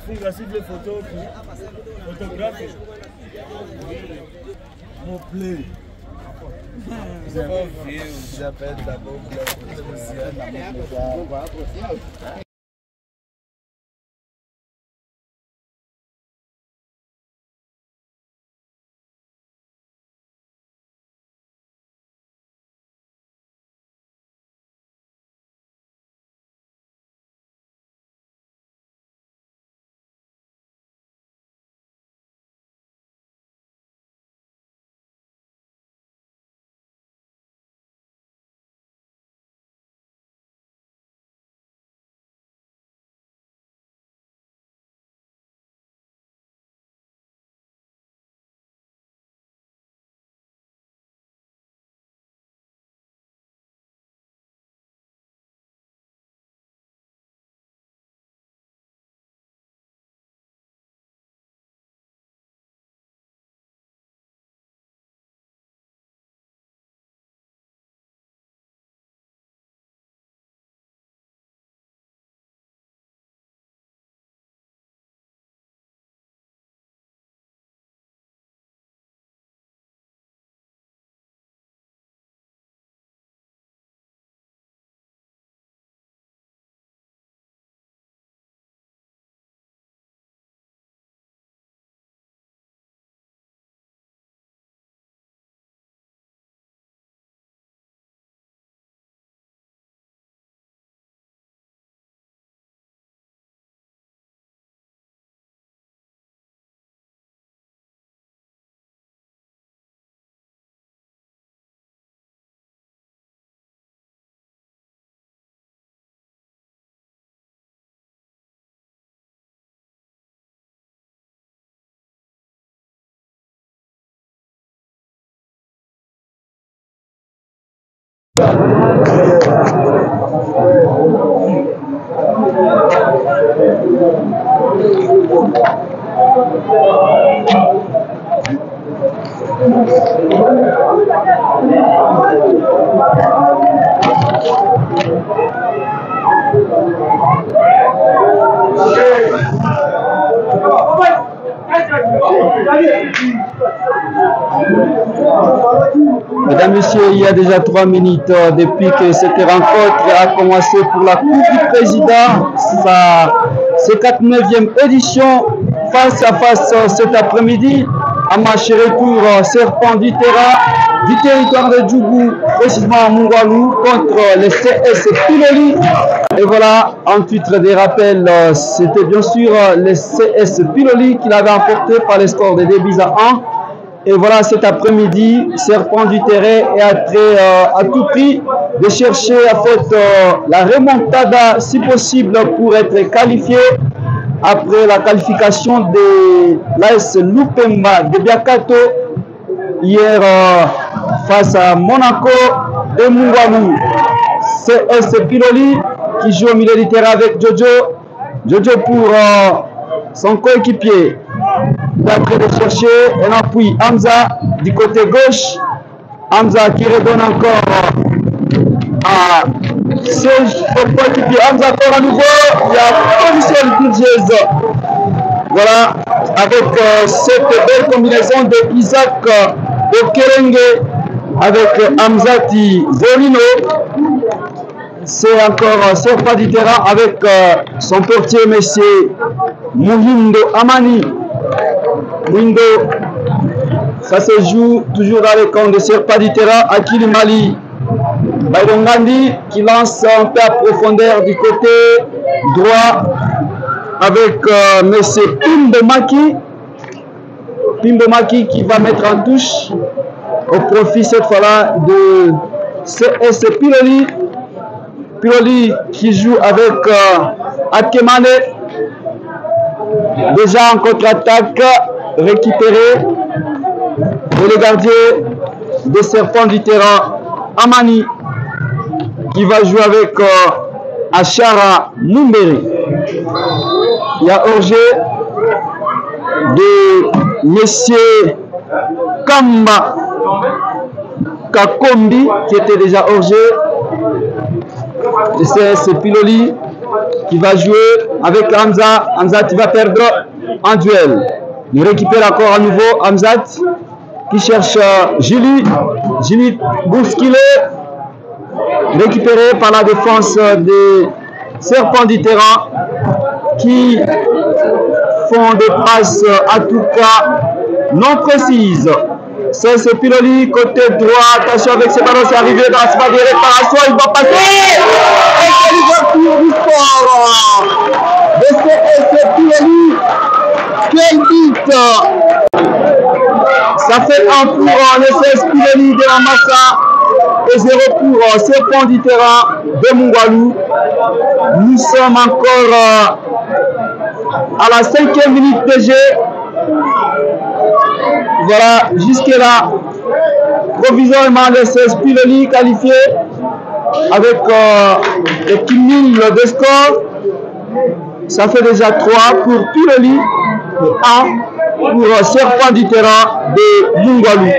Funga s'il veut photo, photographe. Mon play. J'appelle d'abord Mesdames, Messieurs, il y a déjà 3 minutes depuis que cette rencontre a commencé pour la Coupe du Président, sa 59e édition, face à face cet après-midi, à match retour serpent du terrain du territoire de Djougou, précisément à Mungwalu, contre le CS Piloli. Et voilà, en titre des rappels, c'était bien sûr le CS Piloli qui l'avait emporté par le score de 2-1. Et voilà, cet après-midi, serpent du terrain est à tout prix de chercher en fait la remontada si possible pour être qualifié après la qualification de l'AS Lupemba de Biakato hier face à Monaco et Mungwalu. CS Piloli qui joue au milieu du terrain avec Jojo. Jojo pour son coéquipier. Il est en train de chercher un appui. Hamza du côté gauche. Hamza qui redonne encore à Serge au coéquipier. Hamza encore à nouveau. Il y a position de Diaz. Voilà, avec cette belle combinaison de Isaac Okerenge avec Hamzati Zolino. C'est encore Serpa du terrain avec son portier, monsieur Muhindo Amani. Muhindo, ça se joue toujours dans les camps de Serpa du terrain. Akili Mali, Bayrongandi qui lance un peu à profondeur du côté droit. avec M. Pimbomaki. Pimbomaki qui va mettre en touche au profit cette fois-là de CS Piloli. Piloli qui joue avec Akemane. Déjà en contre-attaque, récupéré. Et le gardien des Serpents du terrain, Amani, qui va jouer avec Achara Mumberi. Il y a hors-jeu de Monsieur Kamba Kakombi qui était déjà hors-jeu. C'est Piloli qui va jouer avec Hamza. Hamza qui va perdre en duel. Il récupère encore à nouveau Hamzat qui cherche Julie. Julie bousculé. Récupéré par la défense des Serpents du terrain qui font des passes à tout cas non précises. C'est Piloli côté droit. Attention avec ses ballons, c'est arrivé dans ce pas de réparation. Il va passer. Et c'est l'ouverture du sport. C'est Piloli. Quel but! Ça fait un pour le 16 Piloli de la Massa et 0 pour Serpent du terrain de Mungwalu. Nous sommes encore à la 5e minute de jeu. Voilà, jusque-là, provisoirement le 16 Piloli qualifié avec le cumul de score. Ça fait déjà 3 pour Piloli et 1 pour Serpent du terrain de Mungwalu.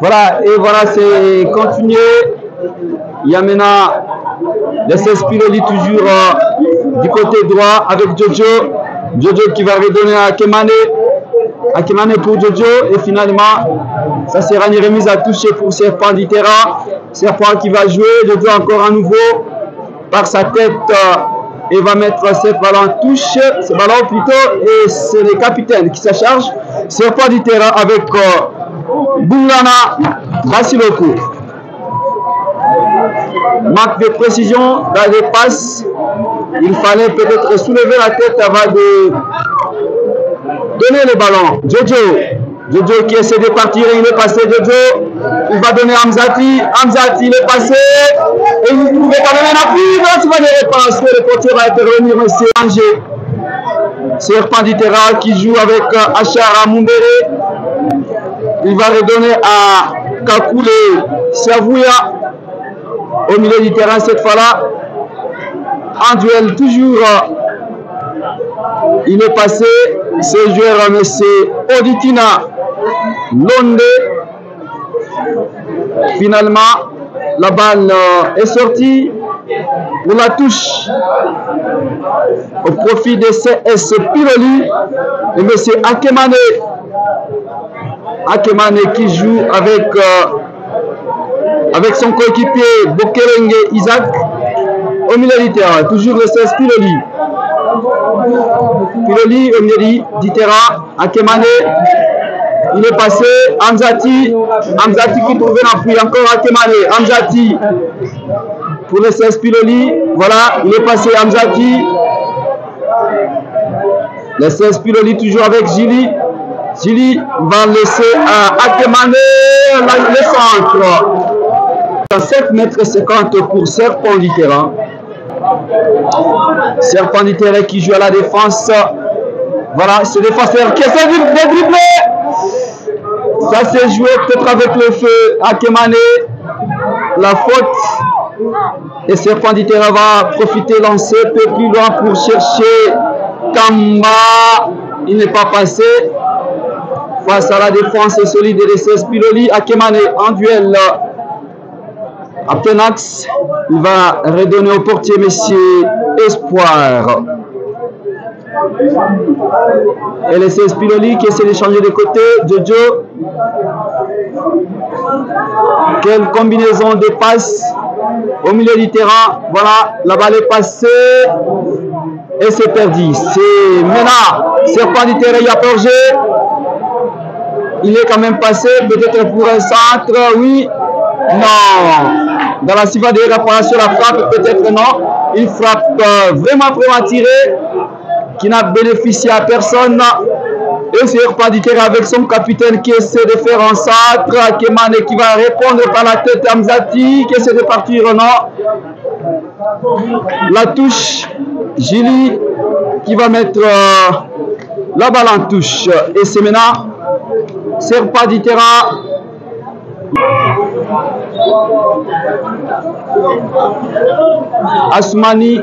Voilà, et voilà, c'est continué. Il y a maintenant le 16 Piloli toujours du côté droit avec Jojo. Jojo qui va redonner à Akemane. Akemane pour Jojo. Et finalement, ça sera une remise à toucher pour Serpent du terrain. Serpent qui va jouer. Jojo encore à nouveau par sa tête. Et va mettre ce ballon en touche. Ce ballon plutôt. Et c'est le capitaine qui se charge. Serpent du terrain avec Bungana Basiloko. Manque de précision dans les passes. Il fallait peut-être soulever la tête avant de donner le ballon. Jojo qui essaie de partir, il est passé. Jojo, il va donner à Hamzati. Hamzati, il est passé. Et il ne pouvait pas donner un appui. Non, tu vas les repasser. Le portier va intervenir, monsieur Angers. Serpent du terrain qui joue avec Achara Mumbere. Il va redonner à Kakule Savouya. Au milieu du terrain cette fois-là, en duel toujours, il est passé, ce joueur M. Oditina Londe. Finalement, la balle est sortie pour la touche au profit de CS Piloli et M. Akemane. Akemane qui joue avec son coéquipier Bokerenge Isaac au milieu du terrain. Toujours le 16 Piloli. Piloli au milieu du terrain. Akemane, il est passé. Hamzati qui trouve un appui. Encore Akemane. Hamzati pour le 16 Piloli. Voilà, il est passé. Hamzati. Le 16 Piloli toujours avec Gili. Gili va laisser à Akemane le centre. 7,50 m pour Serpent du terrain. Serpent du terrain qui joue à la défense. Voilà, ce défenseur qui essaie de dribbler. Ça s'est joué peut-être avec le feu. Akemane, la faute. Et Serpent du terrain va profiter, lancer un peu plus loin pour chercher Kamba. Il n'est pas passé. Face à la défense solide de 16 Piloli. Akemane en duel. À plein axe, il va redonner au portier Monsieur Espoir. Et le 16 Piloli qui essaie de changer de côté. Jojo. Quelle combinaison de passes au milieu du terrain. Voilà, la balle est passée. Et c'est perdu. C'est Mena. Serpent du terrain, il y a Porgé. Il est quand même passé. Peut-être pour un centre. Oui. Non. dans la surface de réparation, la frappe peut-être non. Une frappe vraiment tirée qui n'a bénéficié à personne. Et c'est pas du terrain avec son capitaine qui essaie de faire un centre. Akemane qui va répondre par la tête à Hamzati qui essaie de partir non. La touche, Gili qui va mettre la balle en touche. Et c'est maintenant Serpa du terrain. Assoumani.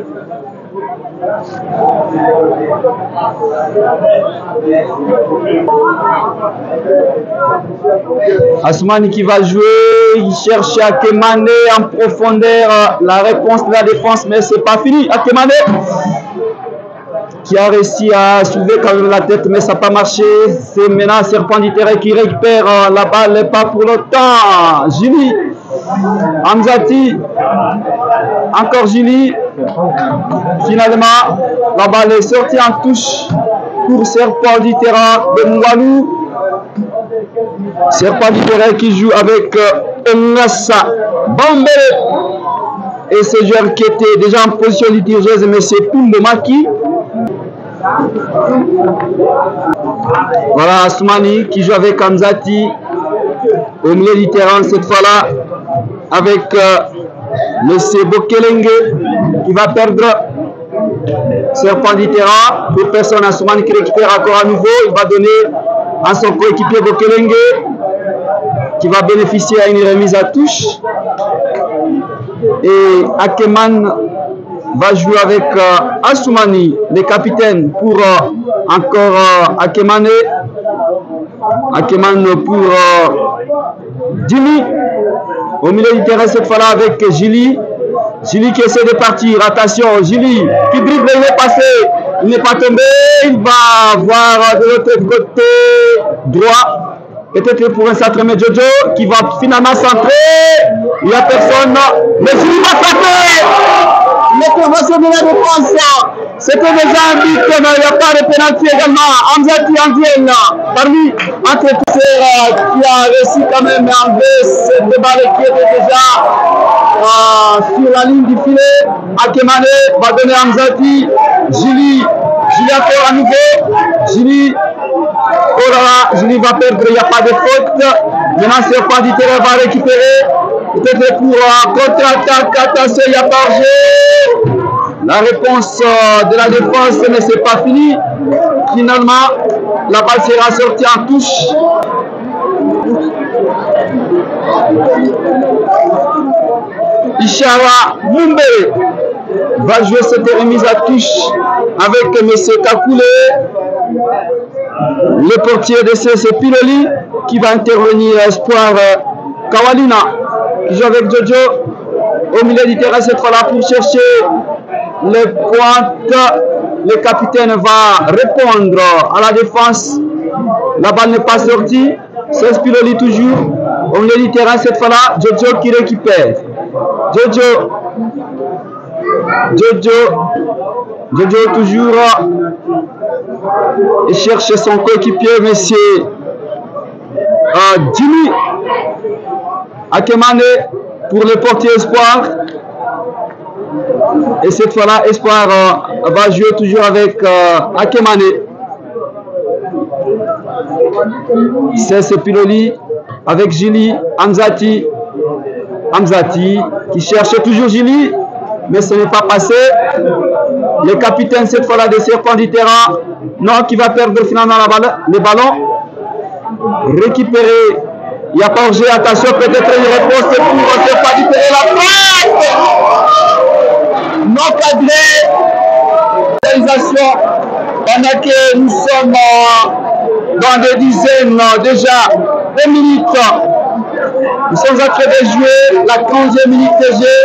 Assoumani qui va jouer, il cherche Akemane en profondeur, la réponse de la défense, mais c'est pas fini. Akemane qui a réussi à soulever quand même la tête, mais ça n'a pas marché. C'est maintenant Serpent du terrain qui récupère la balle, pas pour longtemps. Gili, Hamzati, encore Gili. Finalement, la balle est sortie en touche pour Serpent du terrain de Moualou. Serpent du terrain qui joue avec Ngassa Bambele. Et ce joueur qui était déjà en position litigieuse, mais c'est Pumbo Maki. Voilà Assoumani qui joue avec Hamzati au milieu du terrain cette fois-là avec M. Bokelenge qui va perdre Serpent du terrain. Pour personne, Assoumani qui récupère encore à nouveau. Il va donner à son coéquipier Bokelenge qui va bénéficier à une remise à touche. Et Akeman va jouer avec Assoumani, le capitaine, pour encore Akemane. Akeman pour Jimmy. Au milieu du terrain cette fois-là avec Gili. Gili qui essaie de partir. Attention, Gili qui dribble, il est passé. Il n'est pas tombé. Il va voir de l'autre côté droit. Peut-être pour un centre, mais Jojo qui va finalement centrer. Il n'y a personne. Mais Gili va frapper. L'intervention de la défense, c'était déjà un but, mais il n'y a pas de pénalty également. Hamzati Andiel, parmi entre tous qui a réussi quand même à enlever cette balle qui était déjà sur la ligne du filet. Akemane va donner à Hamzati. Gili encore à nouveau. Gili, oh là là, Gili va perdre, il n'y a pas de faute. Maintenant, Serpent du terrain va récupérer. Peut-être pour contre-attaque, attention, il n'y a pas hors-jeu. La réponse de la défense, mais c'est pas fini. Finalement, la balle sera sortie en touche. Ishara Mumbere va jouer cette remise à touche avec M. Kakoulé. Le portier de C.C. Piloli qui va intervenir espoir Kawalina qui joue avec Jojo au milieu du terrain cette fois-là pour chercher les pointes. Le capitaine va répondre à la défense. La balle n'est pas sortie. C'est Piloli toujours au milieu du terrain cette fois-là. Jojo qui récupère. Jojo toujours. Il cherche son coéquipier, monsieur Jimmy Akemane pour le portier espoir. Et cette fois-là, espoir va jouer toujours avec Akemane. C'est Piloli avec Gili, Hamzati qui cherche toujours Gili, mais ce n'est pas passé. Le capitaine cette fois-là des Serpents du terrain, non, qui va perdre finalement le ballon. Récupérer, il n'y a pas hors-jeu, attention, peut-être une réponse pour ne pas du terrain. La frappe non cadrée. Réalisation pendant que nous sommes dans des dizaines déjà de minutes. Nous sommes en train de jouer la 15e minute de jeu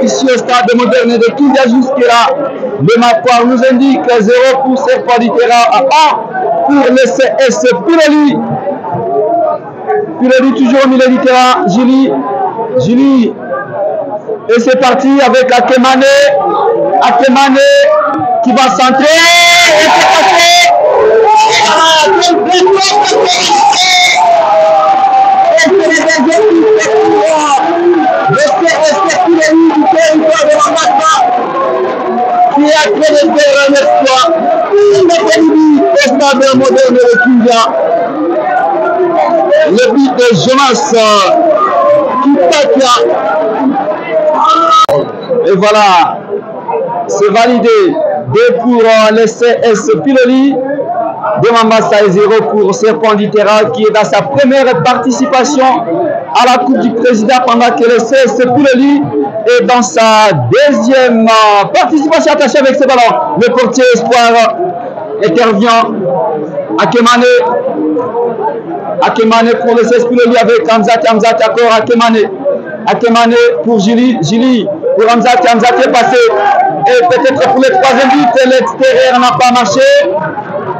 ici au stade moderne de Kindia jusque-là. Le Mapoir nous indique 0 pour Serpent du terrain à 1 pour le CS Piloli. Piloli toujours au milieu du terrain. Gili. Et c'est parti avec Akemane. Akemane qui va centrer. Et c'est passé. Et c'est le deuxième but pour le CS théâtre de terre un exploit. Il n'a pas dit stade moderne de Kindia. Le but de Jonas Kipakia. Et voilà, c'est validé. 2 pour le CS Piloli. Demambassa et 0 pour Serpent du Terrain qui est dans sa première participation à la Coupe du Président pendant que le CS Piloli est dans sa deuxième participation attachée avec ses ballons. Le portier Espoir intervient. Akemane pour le CS Piloli avec Hamzati encore Akemane pour Julie pour Hamzati est passé et peut-être pour le troisième but l'extérieur n'a pas marché.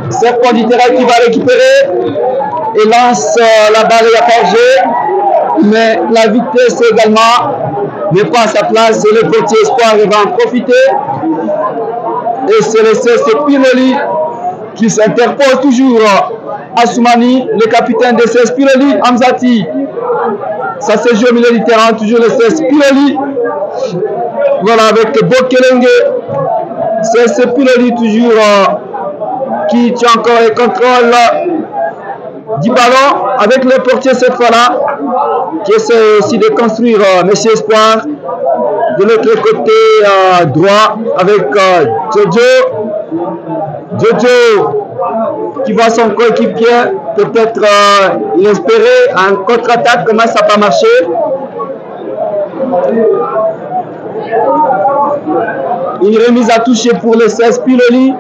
Serpent du Terrain qui va récupérer et lance la balle à Porger, mais la vitesse également n'est pas à sa place et le portier Espoir va en profiter et c'est le CS Piloli qui s'interpose toujours. Assoumani, le capitaine de CS Piloli, Hamzati, ça se joue au milieu du terrain, toujours le CS Piloli, voilà avec Bokelenge, CS Piloli toujours qui tient encore le contrôle du ballon avec le portier cette fois-là qui essaie aussi de construire Monsieur Espoir de l'autre côté droit avec Jojo qui voit son coéquipier peut-être il espérait un contre-attaque, comment ça n'a pas marché. Une remise à toucher pour le CS Piloli.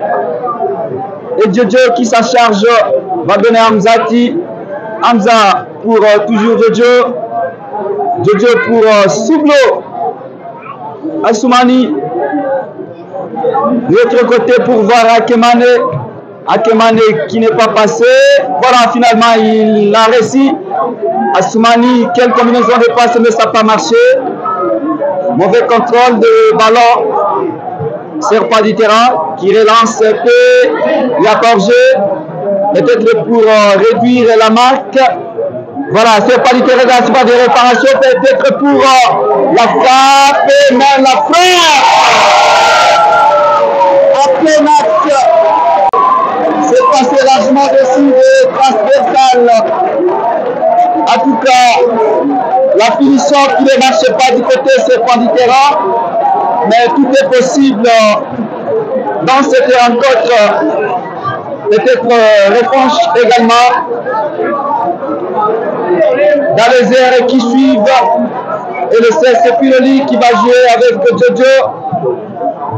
Et Jojo qui s'en charge va donner à Hamzati. Hamza pour toujours Jojo. Jojo pour Soublo. Assoumani. De l'autre côté pour voir Akemane. Akemane qui n'est pas passé. Voilà, finalement il a réussi. Assoumani, quelle combinaison de passes, mais ça n'a pas marché. Mauvais contrôle de ballon. Serpent du Terrain qui relance la Porger, peut-être pour réduire la marque. Voilà, Serpent du Terrain dans pas de réparation, peut-être pour la frappe, et même la frappe. Après match, c'est passé largement dessus de transversal. En tout cas, la finition qui ne marche pas du côté Serpent du Terrain. Mais tout est possible dans cette rencontre. Peut-être réponse également dans les airs qui suivent. Et le CS Piloli qui va jouer avec Jojo.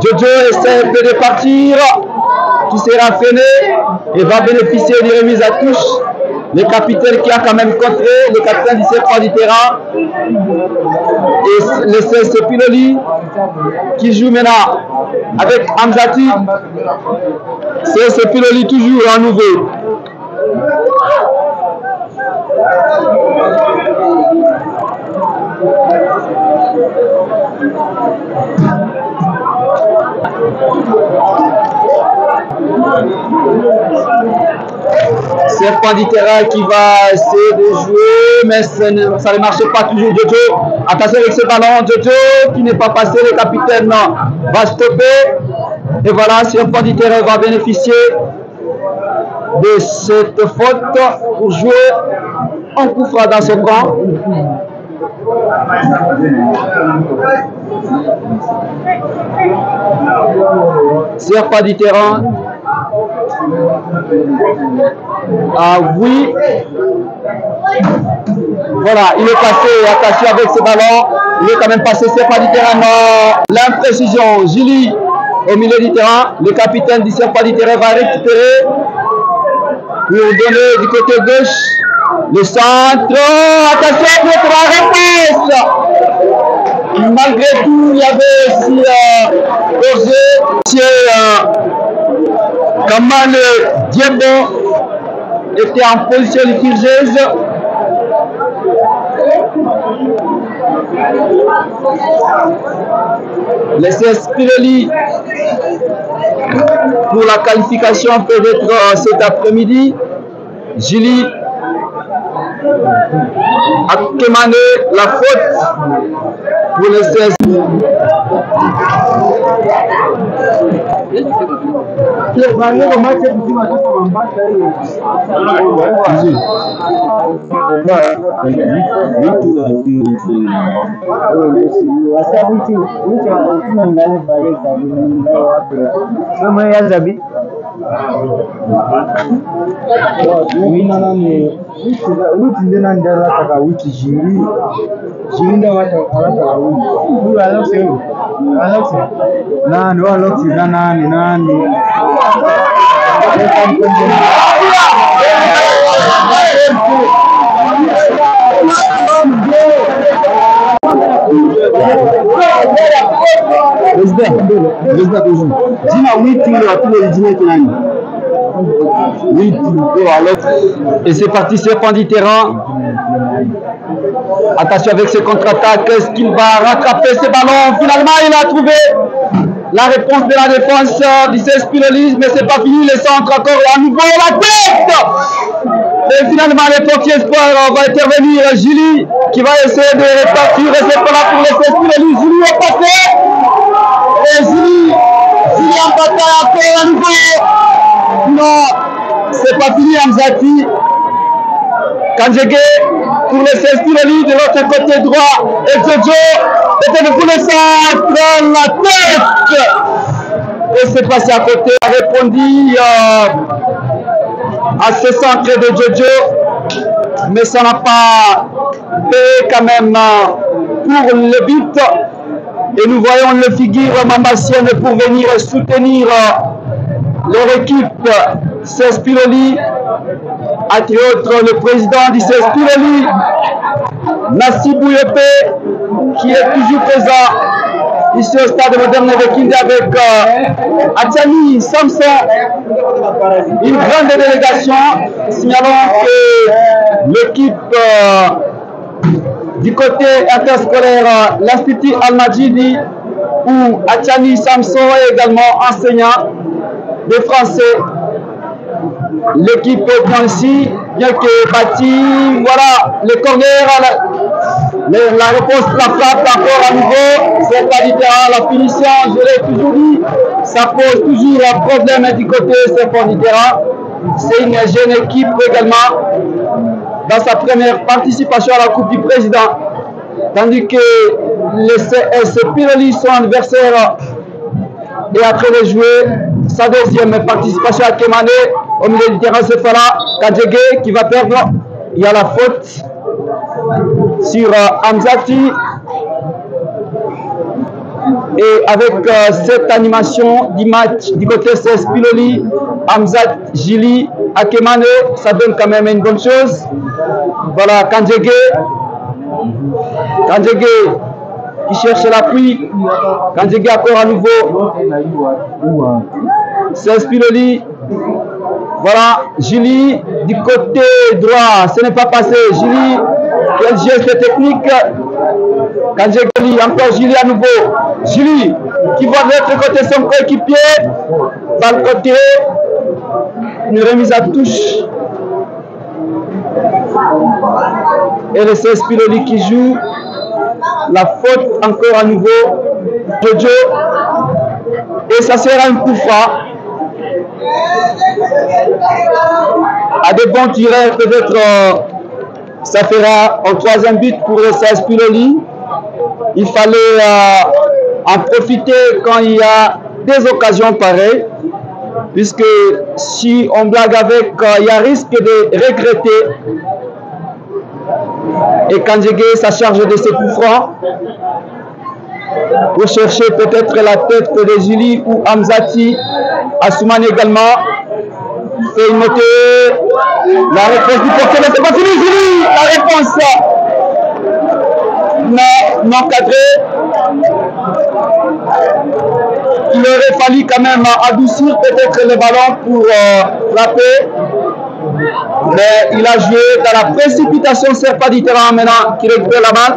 Jojo essaie de partir, qui sera freiné et va bénéficier d'une remise à touche. Le capitaine qui a quand même contré, le capitaine du Serpent du Terrain. Et le CS Piloli qui joue maintenant avec Hamzati. CS Piloli toujours à nouveau. Serpent du Terrain qui va essayer de jouer, mais ça ne marche pas toujours. Jojo, attention avec ce ballon. Jojo qui n'est pas passé, le capitaine va stopper. Et voilà, Serpent du Terrain va bénéficier de cette faute pour jouer en coup franc dans ce camp. Serpent du Terrain. Ah oui. Voilà, il est passé, attention avec ce ballon. Il est quand même passé, Serpent du Terrain. L'imprécision. Julie au milieu du terrain. Le capitaine du Serpent du Terrain va récupérer pour donner du côté gauche. Le centre. Attention pour la réponse. Malgré tout, il y avait aussi Roger. Kamal Diembo était en position litigieuse. Le CS Piloli pour la qualification peut-être cet après-midi. Julie Akemane, la faute pour le CS. Et c'est parti Serpent du terrain. Attention avec ses contre-attaques. Est-ce qu'il va rattraper ses ballons? Finalement, il a trouvé la réponse de la défense du CS Piloli, mais c'est pas fini. Le centre encore à nouveau la tête. Et finalement, le portier espoir va intervenir. Julie qui va essayer de répartir. Et c'est pas là pour le CS Piloli. Julie est passé. Et Julie en bataille encore à nouveau. Non, c'est pas fini. Hamzati. Kandjege pour le CS Piloli de l'autre côté droit. Et Jojo était pour le centre. La tête. Et c'est passé à côté. A répondu à ce centre de Jojo. Mais ça n'a pas fait quand même pour le but. Et nous voyons le figure Mamassienne pour venir soutenir leur équipe CS Piloli. Entre autres, le président du CS Piloli, Nassibou Yopé, qui est toujours présent ici au stade moderne de Kinde avec Atiani Samson, une grande délégation. Signalons que l'équipe du côté interscolaire, l'Institut Al-Majidi, où Atiani Samson est également enseignant de français. L'équipe est bien ici, bien que bâti, voilà, le corner, la réponse, la frappe encore à nouveau, c'est pas du terrain, la finition, je l'ai toujours dit, ça pose toujours un problème du côté, c'est pas du terrain. C'est une jeune équipe également, dans sa première participation à la Coupe du Président, tandis que les CS Piloli sont adversaires, et après les jouer, sa deuxième participation à Kemane. Au milieu du terrain, c'est Fala Kandjege qui va perdre. Il y a la faute sur Hamzati. Et avec cette animation du match du côté CS Piloli, Hamzat, Jili, Akemane, ça donne quand même une bonne chose. Voilà Kandjege. Kandjege qui cherche l'appui. Kandjege encore à nouveau. CS Piloli. Voilà, Julie du côté droit, ce n'est pas passé. Julie, quel geste technique. Kandjege, encore Julie à nouveau. Julie qui voit de l'autre côté son coéquipier. Balle côté, une remise à touche. Et le CS Piloli qui joue. La faute encore à nouveau. Jojo. Et ça sera un coup franc. À des bons tireurs, peut-être ça fera un troisième but pour le CS Piloli. Il fallait en profiter quand il y a des occasions pareilles, puisque si on blague avec, il y a risque de regretter. Et Kandjege, ça charge de ses coups francs pour chercher peut-être la tête de Julie ou Hamzati. Assoumane également fait une montée. La réponse du portier, mais c'est pas fini, Julie. La réponse non cadrée. Il aurait fallu quand même adoucir peut-être le ballon pour frapper. Mais il a joué dans la précipitation, c'est pas du terrain maintenant qui récupère la balle.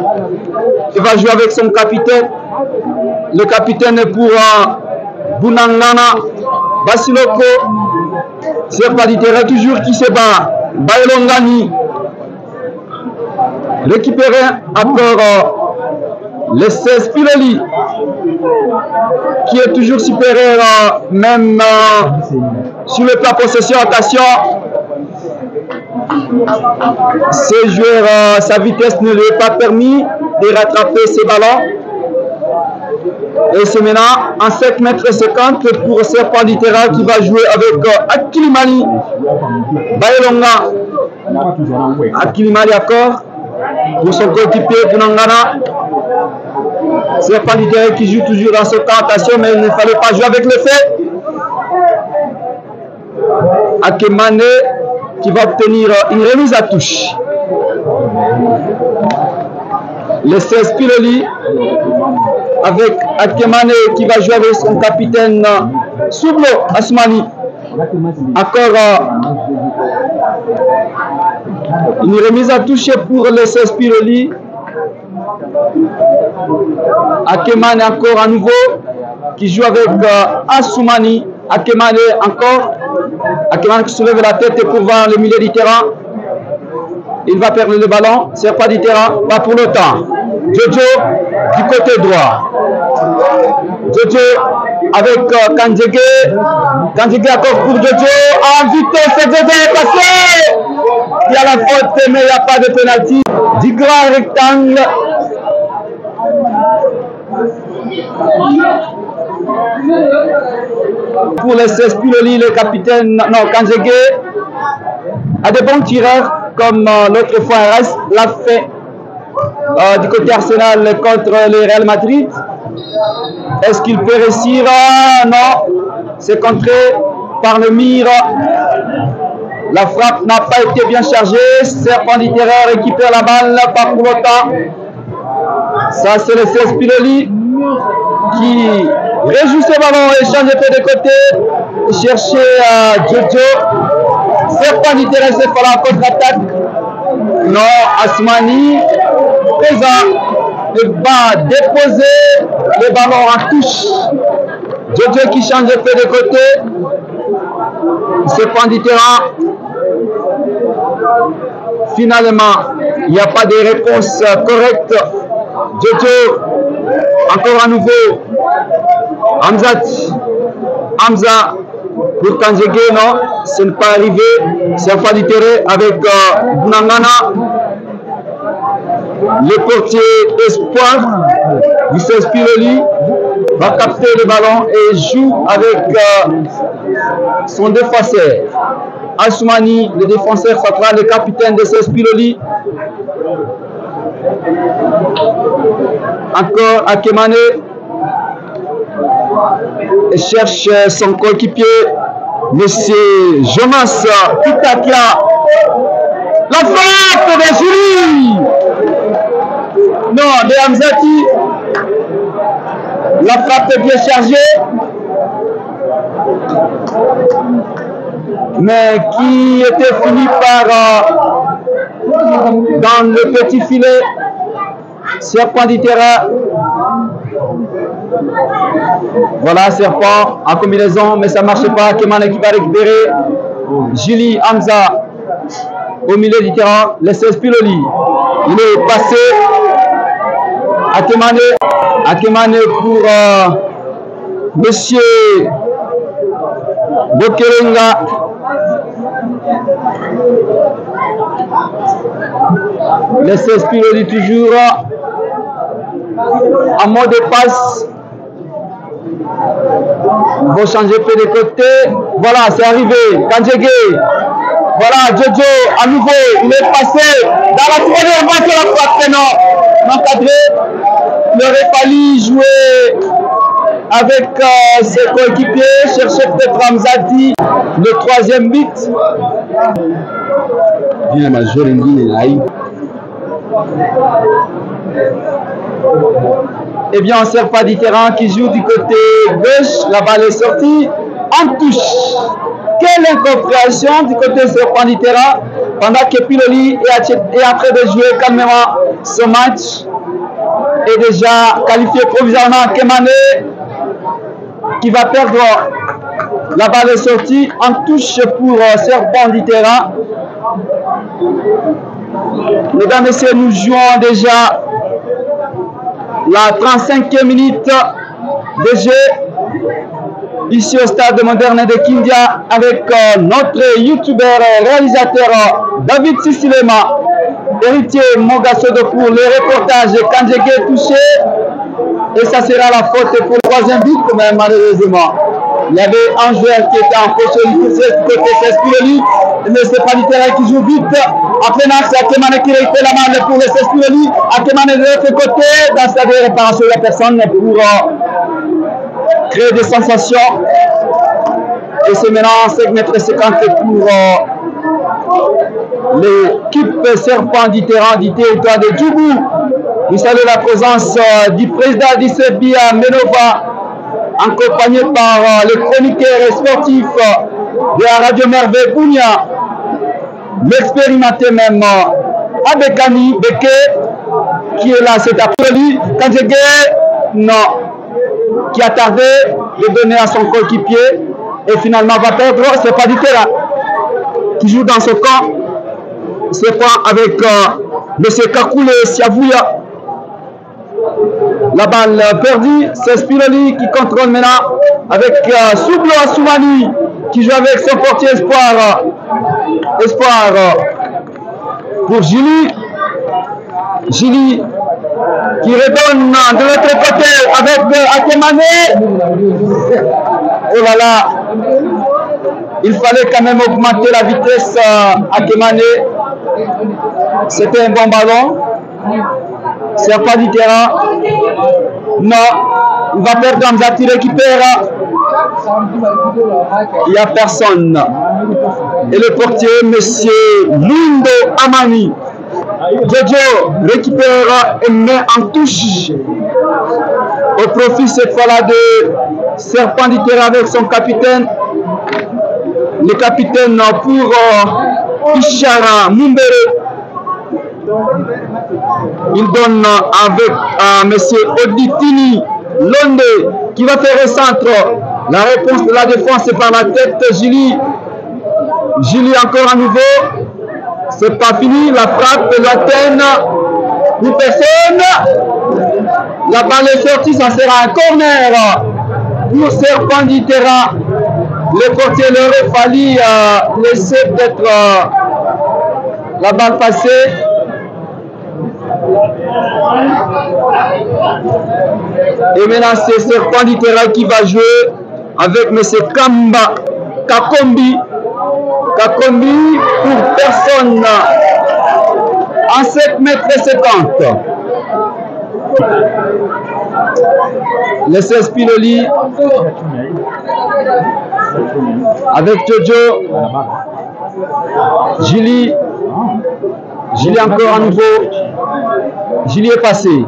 Il va jouer avec son capitaine. Le capitaine est pour Bunangana Basiloko. C'est pas du terrain toujours qui se bat. Bailongani. Récupéré encore le CS Piloli. qui est toujours supérieur, même sur le plan possession. Attention, ce joueur, sa vitesse ne lui est pas permis de rattraper ses ballons. Et c'est maintenant en 5 mètres 50 pour Serpent du terrain qui va jouer avec Akilimali Baelonga. Akilimali encore pour son coéquipier Bunangana. Serpent du terrain qui joue toujours dans ce temps. Attention, mais il ne fallait pas jouer avec le fait. Akemane qui va obtenir une remise à touche. Le 16 Piloli avec Akemane qui va jouer avec son capitaine Soublo Asmani. Encore une remise à touche pour le 16 Piloli. Akemane encore à nouveau qui joue avec Assoumani. Akemane encore. Akemane qui soulève la tête pour voir le milieu du terrain. Il va perdre le ballon. Serpent du terrain. Pas pour le temps. Jojo du côté droit. Jojo avec Kanjege. Kanjege encore pour Jojo. En vitesse, Jojo est passé. Il y a la faute, mais il n'y a pas de pénalty. Du grand rectangle. Pour les 16 Piloli, le capitaine, non, Kanjege a des bons tireurs comme l'autre fois l'a fait du côté Arsenal contre le Real Madrid. Est-ce qu'il peut réussir? Non, c'est contré par le mur. La frappe n'a pas été bien chargée. Serpent du terrain récupère la balle, pas pour longtemps. Ça, c'est le 16 Piloli qui réjoue ce ballon et change un peu de côté. Chercher Jojo. Serpent du terrain, c'est pour la contre-attaque. Non, Asmani présent. Il va déposer le ballon en touche. Jojo qui change un peu de côté. Serpent du terrain. Finalement, il n'y a pas de réponse correcte. Jojo, encore à nouveau. Hamza pour Kanjege, non, ce n'est pas arrivé. Serpent du terrain avec Bunangana. Le portier espoir du 16 Piloli va capter le ballon et joue avec son défenseur. Assoumani, le défenseur central, le capitaine de 16 Piloli. Encore Akemane cherche son coéquipier, monsieur Jonas Kitakia. La frappe de Julie! Non, de Hamzati. La frappe est bien chargée. Mais qui était fini par dans le petit filet. Serpent du terrain. Voilà, Serpent en combinaison, mais ça ne marche pas. Kemane qui va récupérer. Julie Hamza au milieu du terrain. Le 16 Piloli. Il est passé. Akemane pour monsieur Bokerenga. Le 16 Piloli toujours en mode de passe. Il faut changer un peu de côté. Voilà, c'est arrivé. Kanjege. Voilà, Jojo à nouveau. Il est passé dans la première match de la frappe. Non, encadré. Il aurait fallu jouer avec ses coéquipiers. Chercher peut-être Hamzati. Le troisième but. Eh bien, on ne sert pas du terrain qui joue du côté gauche. La balle est sortie en touche. Quelle incompréhension du côté Serpent du terrain pendant que Piloli est en train de jouer calmement ce match. Est déjà qualifié provisoirement. Kemane qui va perdre. La balle est sortie en touche pour Serpent du terrain. Mesdames et messieurs, nous jouons déjà la 35e minute des jeux ici au stade moderne de Kindia avec notre youtubeur et réalisateur David Sissilema, héritier Mogasodo pour le reportage Kandjege touché. Et ça sera la faute pour le troisième but, mais malheureusement. Il y avait un joueur qui était en position côté Sespiroli, mais c'est pas du terrain qui joue vite. Après Nax, c'est Akemane qui récupère la main pour le Sespiroli. Akemane de l'autre côté, dans sa réparation de la personne pour créer des sensations. Et c'est maintenant 5 mètres 50 pour l'équipe serpent du terrain du territoire de Djougou. Nous saluons la présence du président du Serbia Menova, accompagné par les chroniqueurs sportifs de la radio Merveille Bounia, l'expérimenté même Abekani Beke, qui est là, c'est appelé Kandjege, non, qui a tardé de donner à son coéquipier et finalement va perdre, c'est pas du terrain, qui joue dans ce camp, c'est pas avec M. Kakoule Siavouya. La balle perdue, c'est Spiroli qui contrôle maintenant avec Soublo Assoumani qui joue avec son portier espoir. Pour Gili. Gili qui redonne de l'autre côté avec Akemane. Oh là là, il fallait quand même augmenter la vitesse Akemane. C'était un bon ballon. C'est pas du terrain. Non, il va perdre Hamzati, récupère. Il n'y a personne. Et le portier, monsieur Lundo Amani. Jojo récupère et met en touche. Au profit cette fois-là de Serpent du terrain avec son capitaine. Le capitaine pour Ishara Mumbere. Il donne avec M. Oditini Londe qui va faire un centre. La réponse de la défense est par la tête. Gili encore à nouveau. C'est pas fini. La frappe de l'Athènes. Pour personne. La balle est sortie. Ça sera un corner pour Serpent du terrain. Le portier leur a fallu laisser peut-être la balle passer. Et maintenant c'est Serpent du terrain qui va jouer avec M. Kakombi pour personne en 7 mètres 50. Le Spinoli avec Jojo. Gili encore à nouveau. Gili est passé.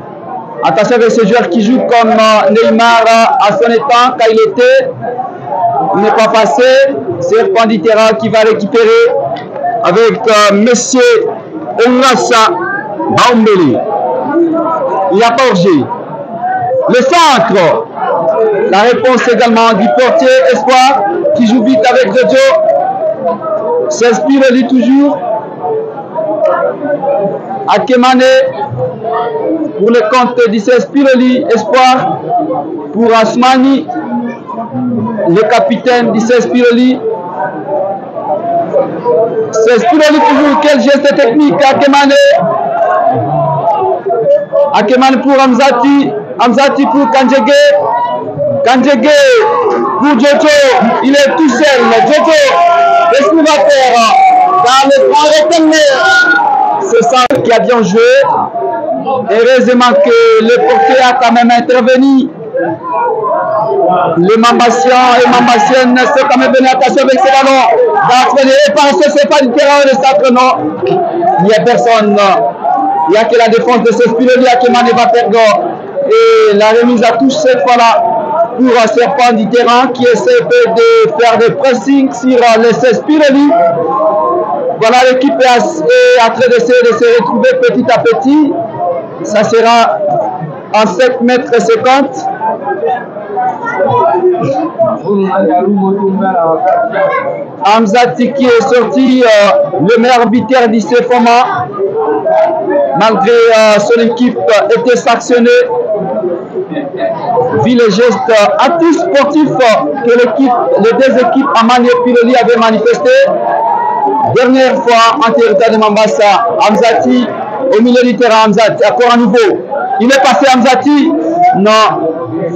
Attention avec ce joueur qui joue comme Neymar à son état quand il était. Il n'est pas passé. Serpent du terrain qui va récupérer avec Monsieur Ongasa Baombeli. Il n'y a pas orgé. Le centre. La réponse également du portier Espoir qui joue vite avec Jojo. S'inspire toujours. Akemane pour le compte du Spiroli, Espoir pour Asmani, le capitaine du Spiroli. Spiroli toujours, quel geste technique. Akemane pour Hamzati pour Kandjege pour Jojo, il est tout seul. Jojo, qu'est-ce qu'il va faire dans le grand rectangle? C'est ça qui a bien joué. Heureusement que le portier a quand même intervenu. Les Mambassiens et Mambassiennes sont quand même venus attention avec ces ballons. Et par ce c'est pas du terrain de sacre, non. Il n'y a personne. Il n'y a que la défense de ce Spiroli qui va perdre. Et la remise à touche cette fois-là pour un Serpent du terrain qui essaie de faire des pressings sur les Spiroli. Voilà, l'équipe est en train d'essayer de se retrouver petit à petit. Ça sera en 7 mètres 50. Hamzati qui est sorti le meilleur buteur du CFOMA. Malgré son équipe était sanctionnée. Vu les gestes anti-sportifs que les deux équipes Amani et Piloli avaient manifesté. Dernière fois en territoire de Mambasa, Hamzati au milieu du terrain, Hamzati, encore à nouveau. Il est passé Hamzati. Non,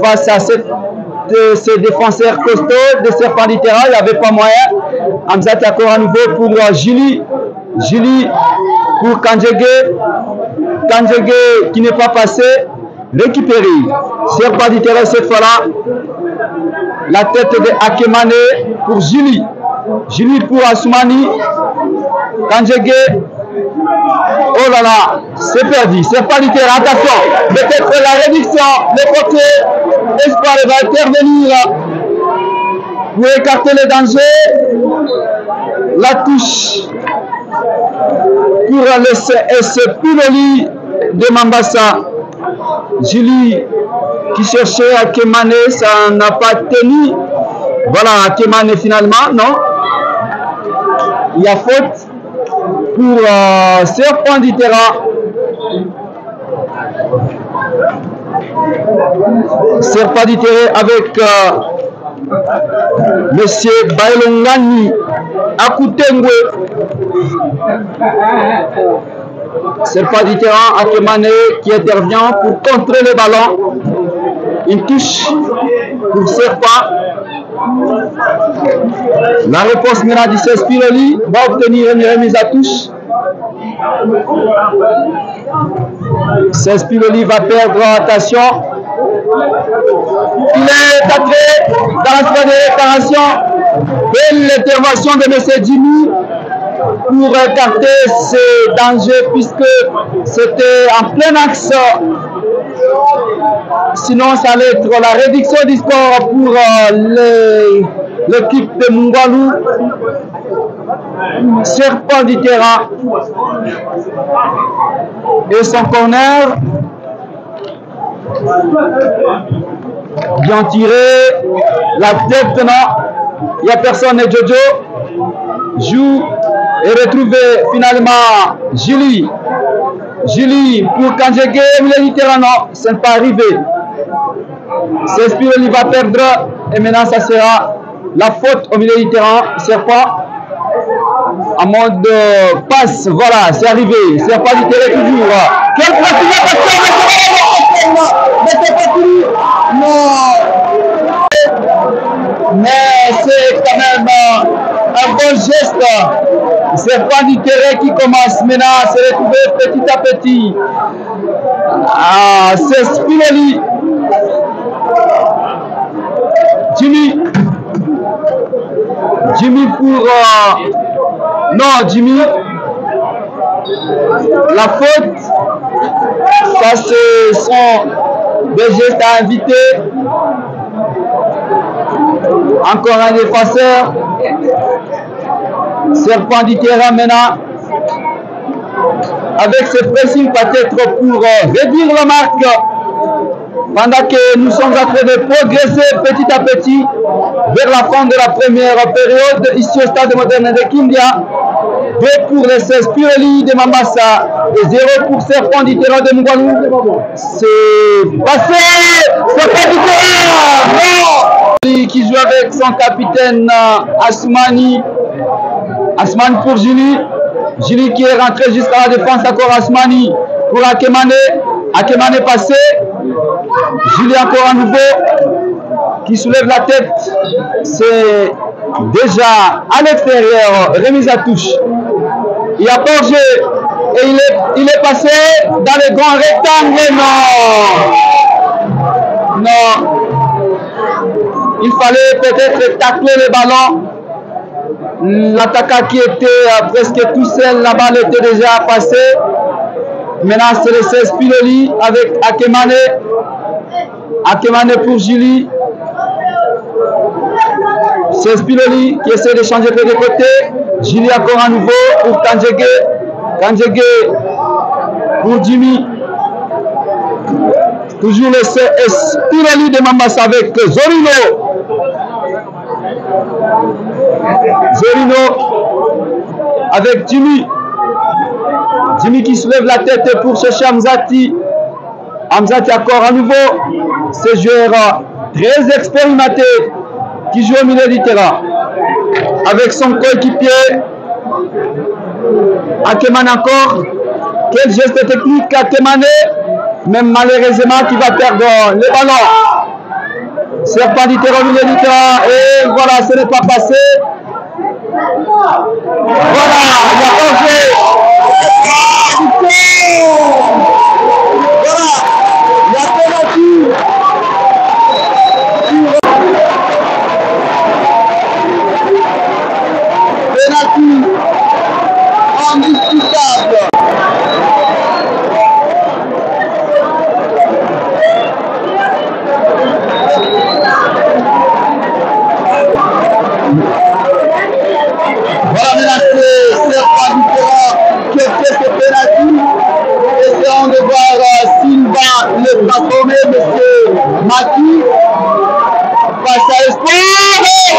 face à ces défenseurs costauds de Serpent du terrain, il n'y avait pas moyen. Hamzati encore à nouveau pour Jili. Jili pour Kanjege. Kanjege qui n'est pas passé. Récupéré. Serpent du terrain cette fois-là. La tête de Akemane pour Jili. Jili pour Assoumani. Kanjege. Oh là là, c'est perdu. Serpent du terrain. Attention. Peut-être la réduction. Le côté espoir va intervenir pour écarter les dangers. La touche pour le CS Piloli de Mambasa. Julie qui cherchait à Kemane, ça n'a pas tenu. Voilà, Kemane finalement, non. Il y a faute pour Serpent du terrain. Serpent du terrain avec Monsieur Bailongani Akutengwe. Serpent du terrain Akemane qui intervient pour contrer le ballon. Une touche pour Serpent. La réponse maintenant du CS Piloli va obtenir une remise à touche. CS Piloli va perdre, attention. Il est entré dans la phase de réparation. Belle l'intervention de M. Jimmy pour écarter ces dangers puisque c'était en plein axe. Sinon, ça allait être la réduction du score pour l'équipe de Mungwalu. Serpent du terrain. Et son corner. Bien tiré. La tête, non. Il n'y a personne. Et Jojo joue et retrouvé finalement Julie. Julie pour Kanjege, milieu du terrain, non, ça n'est pas arrivé. C'est Piloli va perdre et maintenant ça sera la faute au milieu du terrain. Serpent en mode passe, voilà, c'est arrivé. Serpent du terrain toujours. Quelle mais c'est quand même un bon geste. Serpent du terrain qui commence maintenant à se retrouver petit à petit. C'est Spinelli. Jimmy pour... non, Jimmy. La faute. Ça, ce sont des gestes à inviter. Encore un défenseur. Serpent du terrain maintenant. Avec ce pressing peut-être pour réduire la marque. Pendant que nous sommes en train de progresser petit à petit vers la fin de la première période ici au stade moderne de Kindia. 2 pour les 16 Piloli de Mambasa et 0 pour Serpent du terrain de Mungwalu. C'est passé. Serpent du terrain. Qui joue avec son capitaine Assoumani. Asmani pour Julie. Julie qui est rentré jusqu'à la défense, encore Asmani pour Akemane. Akemane passé. Julie encore à nouveau qui soulève la tête. C'est déjà à l'extérieur, remise à touche. Il y a Borgé et il est passé dans le grand rectangle. Non. Non. Il fallait peut-être tacler le ballon. L'attaquant qui était presque tout seul, la balle était déjà passée. Maintenant, c'est le 16 Piloli avec Akemane. Akemane pour Julie. 16 Piloli qui essaie de changer de côté. Julie encore à nouveau pour Kanjege. Kanjege pour Jimmy. Toujours le CS Piloli de Mambasa avec Zorino. Zorino avec Jimmy. Jimmy qui soulève la tête pour chercher Hamzati. Hamzati encore à nouveau. Ce joueur très expérimenté qui joue au milieu du terrain. Avec son coéquipier. Akemane encore. Quel geste technique Akemane. Même malheureusement qui va perdre le ballon. Serpentitaire au milieu du terrain. Et voilà, ce n'est pas passé. Voilà, il a changé. Voilà, il a penalty. Penalty indiscutable. Voilà, maintenant c'est Serpentitaire qui fait ce penalty. Essayons de voir s'il va le transformer, monsieur Maki. Face à Espoir.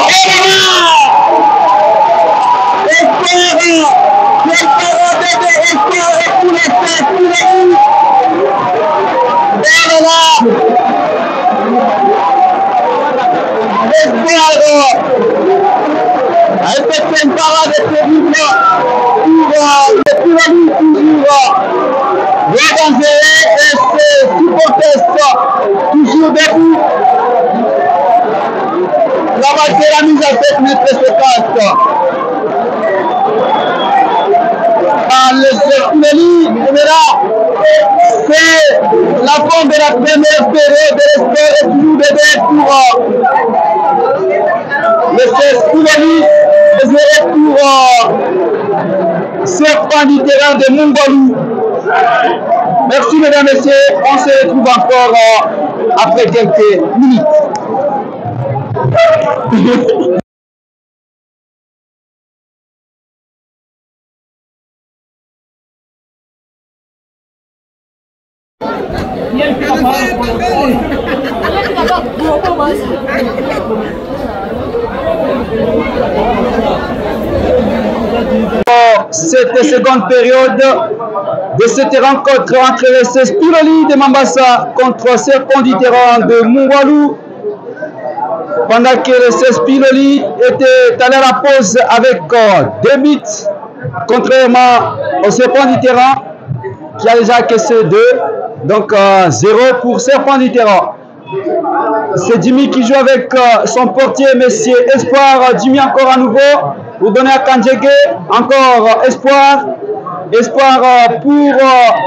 Espoir. Quel parade de Espoir et tous les fesses, tous les coups. Et voilà. Espoir. A effectué une parade terrible pour le Pirelli toujours revancé et ses supporters toujours debout. Là-bas, c'est la mise à 7 mètres 50. Le Pirelli, c'est la fin de la première période de l'esport et toujours bébé pour le Pirelli. Pour Serpent du terrain de Mongolou. Merci mesdames et messieurs, on se retrouve encore après quelques minutes. Cette seconde période de cette rencontre entre les Spiroli de Mambasa contre Serpent du terrain de Mongolou. Pendant que les Spiroli étaient allés à la pause avec 2 buts, contrairement au Serpent du terrain qui a déjà cassé 2, donc 0 pour Serpent du terrain. C'est Jimmy qui joue avec son portier, monsieur Espoir. Jimmy encore à nouveau pour donner à Kandjege. Encore Espoir. Espoir pour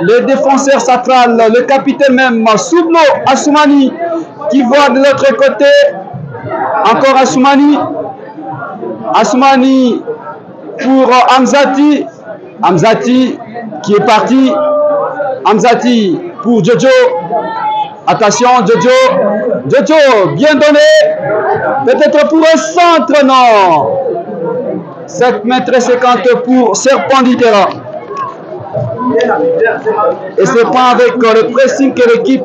le défenseur central, le capitaine même, Soublo Assoumani qui voit de l'autre côté. Encore Assoumani. Assoumani pour Hamzati. Hamzati qui est parti. Hamzati pour Jojo. Attention, Jojo. Jojo, bien donné. Peut-être pour un centre, non. 7 mètres 50 pour Serpent du terrain. Et c'est pas avec le pressing que l'équipe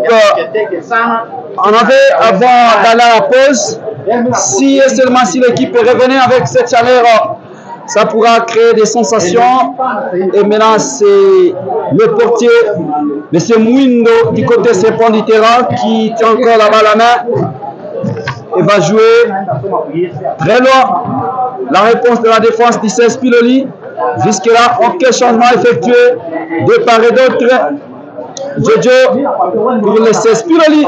en avait avant d'aller à la pause. Si et seulement si l'équipe revenait avec cette chaleur, ça pourra créer des sensations. Et maintenant, c'est le portier, M. Mouindo, du côté Serpent du terrain, qui tient encore la balle à la main et va jouer très loin. La réponse de la défense du CS Piloli. Jusque-là, aucun changement effectué de part et d'autre. Jojo pour le CS Piloli.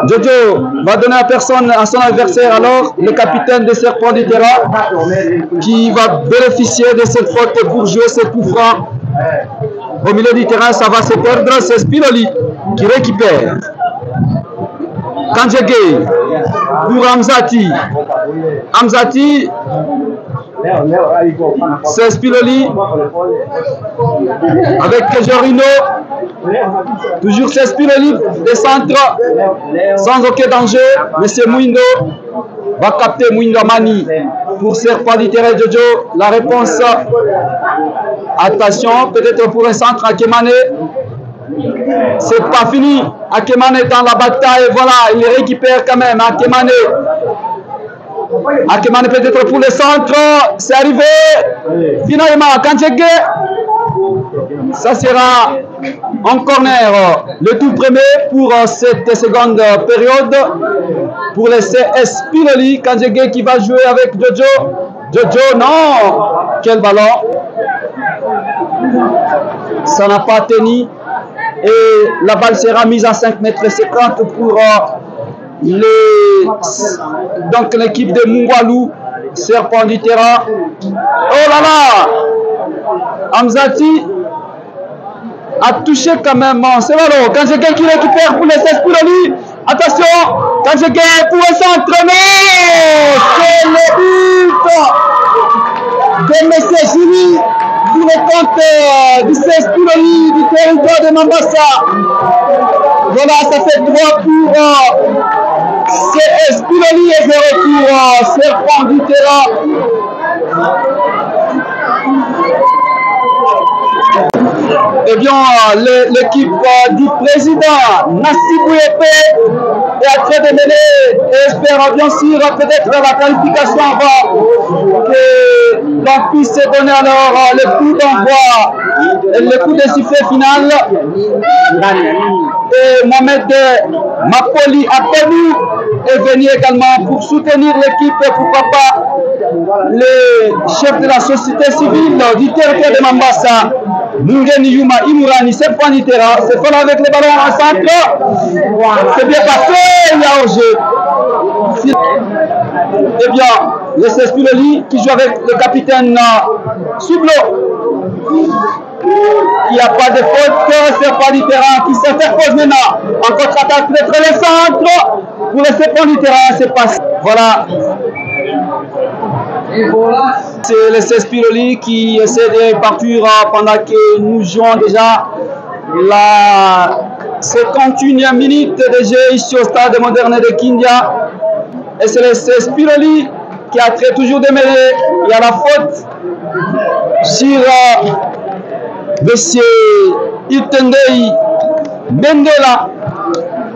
Jojo va donner à personne à son adversaire, alors le capitaine des Serpents du terrain qui va bénéficier de cette faute pour jouer ce coup franc. Au milieu du terrain, ça va se perdre. C'est Spiroli qui récupère. Kandjege pour Hamzati. Hamzati, c'est Spiroli avec Jorino. Toujours c'est Spiroli des centres sans aucun danger. Monsieur Mouindo va capter Mouindo Mani pour Serpent du terrain Jojo. La réponse, attention, peut-être pour un centre à Kemane. c'est pas fini. Akemane est dans la bataille. Voilà, il récupère quand même. Akemane peut-être pour le centre. C'est arrivé. Finalement, Kandjege. Ça sera en corner. Le tout premier pour cette seconde période. Pour le CS Spinelli. Kandjege qui va jouer avec Jojo. Jojo, non. Quel ballon. Ça n'a pas tenu. Et la balle sera mise à 5,50 m pour l'équipe de Mungwalu, serpent du terrain. Oh là là, Hamzati a touché quand même ce ballon. Kandjege qui récupère pour le Spinelli. Attention, Kandjege pour le centre. Mais c'est le but de M. Jiri pour le compte du Spinelli du territoire de Mambasa. Voilà, ça fait 3 pour Spinelli et 0 pour serpent du terrain. Eh bien, l'équipe du président Nassibou Epé est en train de mener et espère bien sûr peut-être la qualification avant que l'on puisse se donner alors le coup d'envoi, le coup de sifflet final. Et Mohamed Mapoli Apolou est venu également pour soutenir l'équipe, pourquoi pas le chef de la société civile du territoire de Mambasa, Mungeni Yuma Imurani, c'est point du terrain, c'est fort avec les ballons en centre. C'est bien passé, il y a jeu. Eh bien, le Spinelli qui joue avec le capitaine Soublo. Il n'y a pas de faute, c'est pas du terrain qui s'interpose maintenant. En contre-attaque, peut-être le centre. Pour le serpent du terrain, c'est passé. Voilà. C'est le Spinelli qui essaie de partir pendant que nous jouons déjà la 51e minute de jeu ici au stade moderne de Kindia. Et c'est le Spinelli qui a trait toujours de mêler. Il y a la faute sur monsieur Itendei Mendela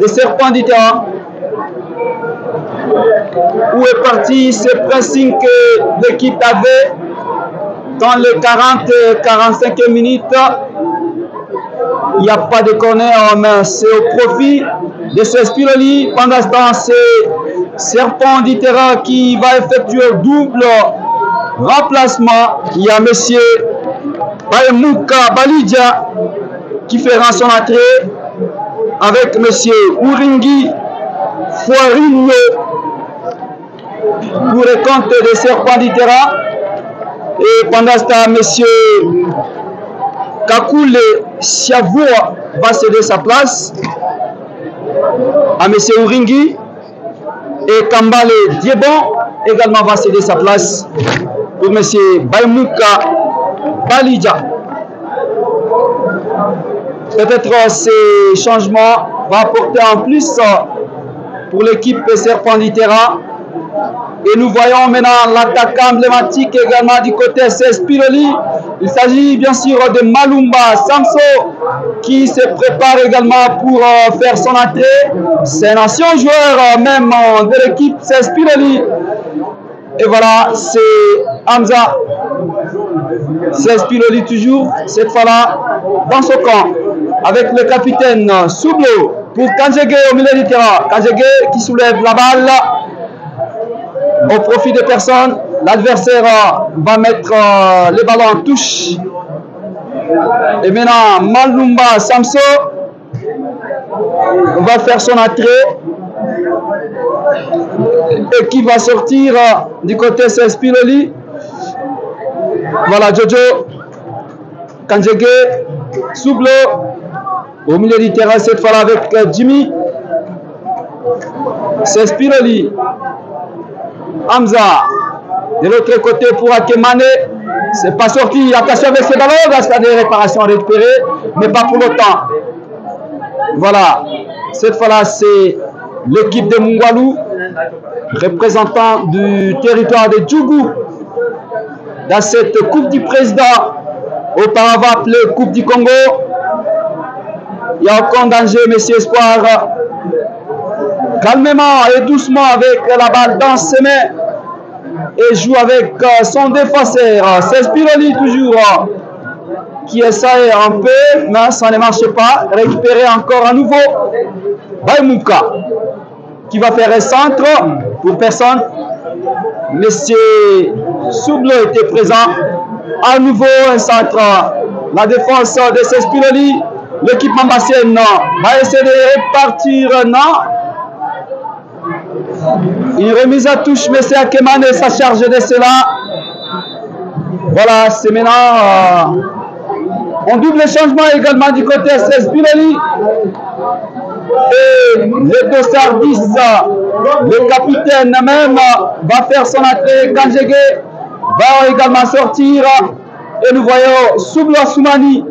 de serpent du terrain. Où est parti ce pressing que l'équipe avait dans les 40-45 minutes. Il n'y a pas de corner, mais c'est au profit de ce Spinelli. Pendant ce temps, c'est serpent du terrain qui va effectuer double remplacement. Il y a monsieur Baemouka Balidja qui fera son entrée avec monsieur Uringi Foirino pour le compte des serpents du terrain. Et pendant ce temps, monsieur Kakule Siavoua va céder sa place à monsieur Uringi. Et Kambale Diebon également va céder sa place pour monsieur Baemouka Balidja. Peut-être ces changements vont apporter en plus pour l'équipe serpent du terrain. Et nous voyons maintenant l'attaquant emblématique également du côté Spinelli. Il s'agit bien sûr de Malumba Samso qui se prépare également pour faire son entrée. C'est un ancien joueur même de l'équipe Spinelli. Et voilà, c'est Hamza. C'est Spinelli toujours, cette fois-là, dans son camp, avec le capitaine Soublo pour Kandjege au milieu du terrain. Kandjege qui soulève la balle au profit de personne. L'adversaire va mettre les ballons en touche. Et maintenant, Malumba Samso va faire son entrée. Et qui va sortir du côté Spinelli. Voilà, Jojo, Kandjege, Soublo au milieu du terrain cette fois-là avec Jimmy. C'est Spinelli. Hamza de l'autre côté pour Akemane. C'est pas sorti. Attention avec ce ballon. Parce qu'il y a des réparations à récupérer. Mais pas pour longtemps. Voilà. Cette fois-là, c'est l'équipe de Mungwalu, représentant du territoire de Djougou, dans cette Coupe du Président, auparavant appelée Coupe du Congo. Il y a aucun danger, messieurs Espoir. Calmement et doucement avec la balle dans ses mains. Et joue avec son défenseur. C'est Spiroli toujours qui essaie un peu, mais ça ne marche pas. Récupérer encore à nouveau. Baïmouka qui va faire un centre pour personne. Monsieur Soublo était présent. À nouveau un centre. La défense de Spiroli. L'équipe mambassienne va essayer de répartir. Non. Une remise à touche, mais c'est Akemane sa charge de cela. Voilà, c'est maintenant on double changement également du côté de Spiroli. Et le dossard 10, le capitaine même va faire son entrée. Kanjege va également sortir. Et nous voyons Soublo Soumani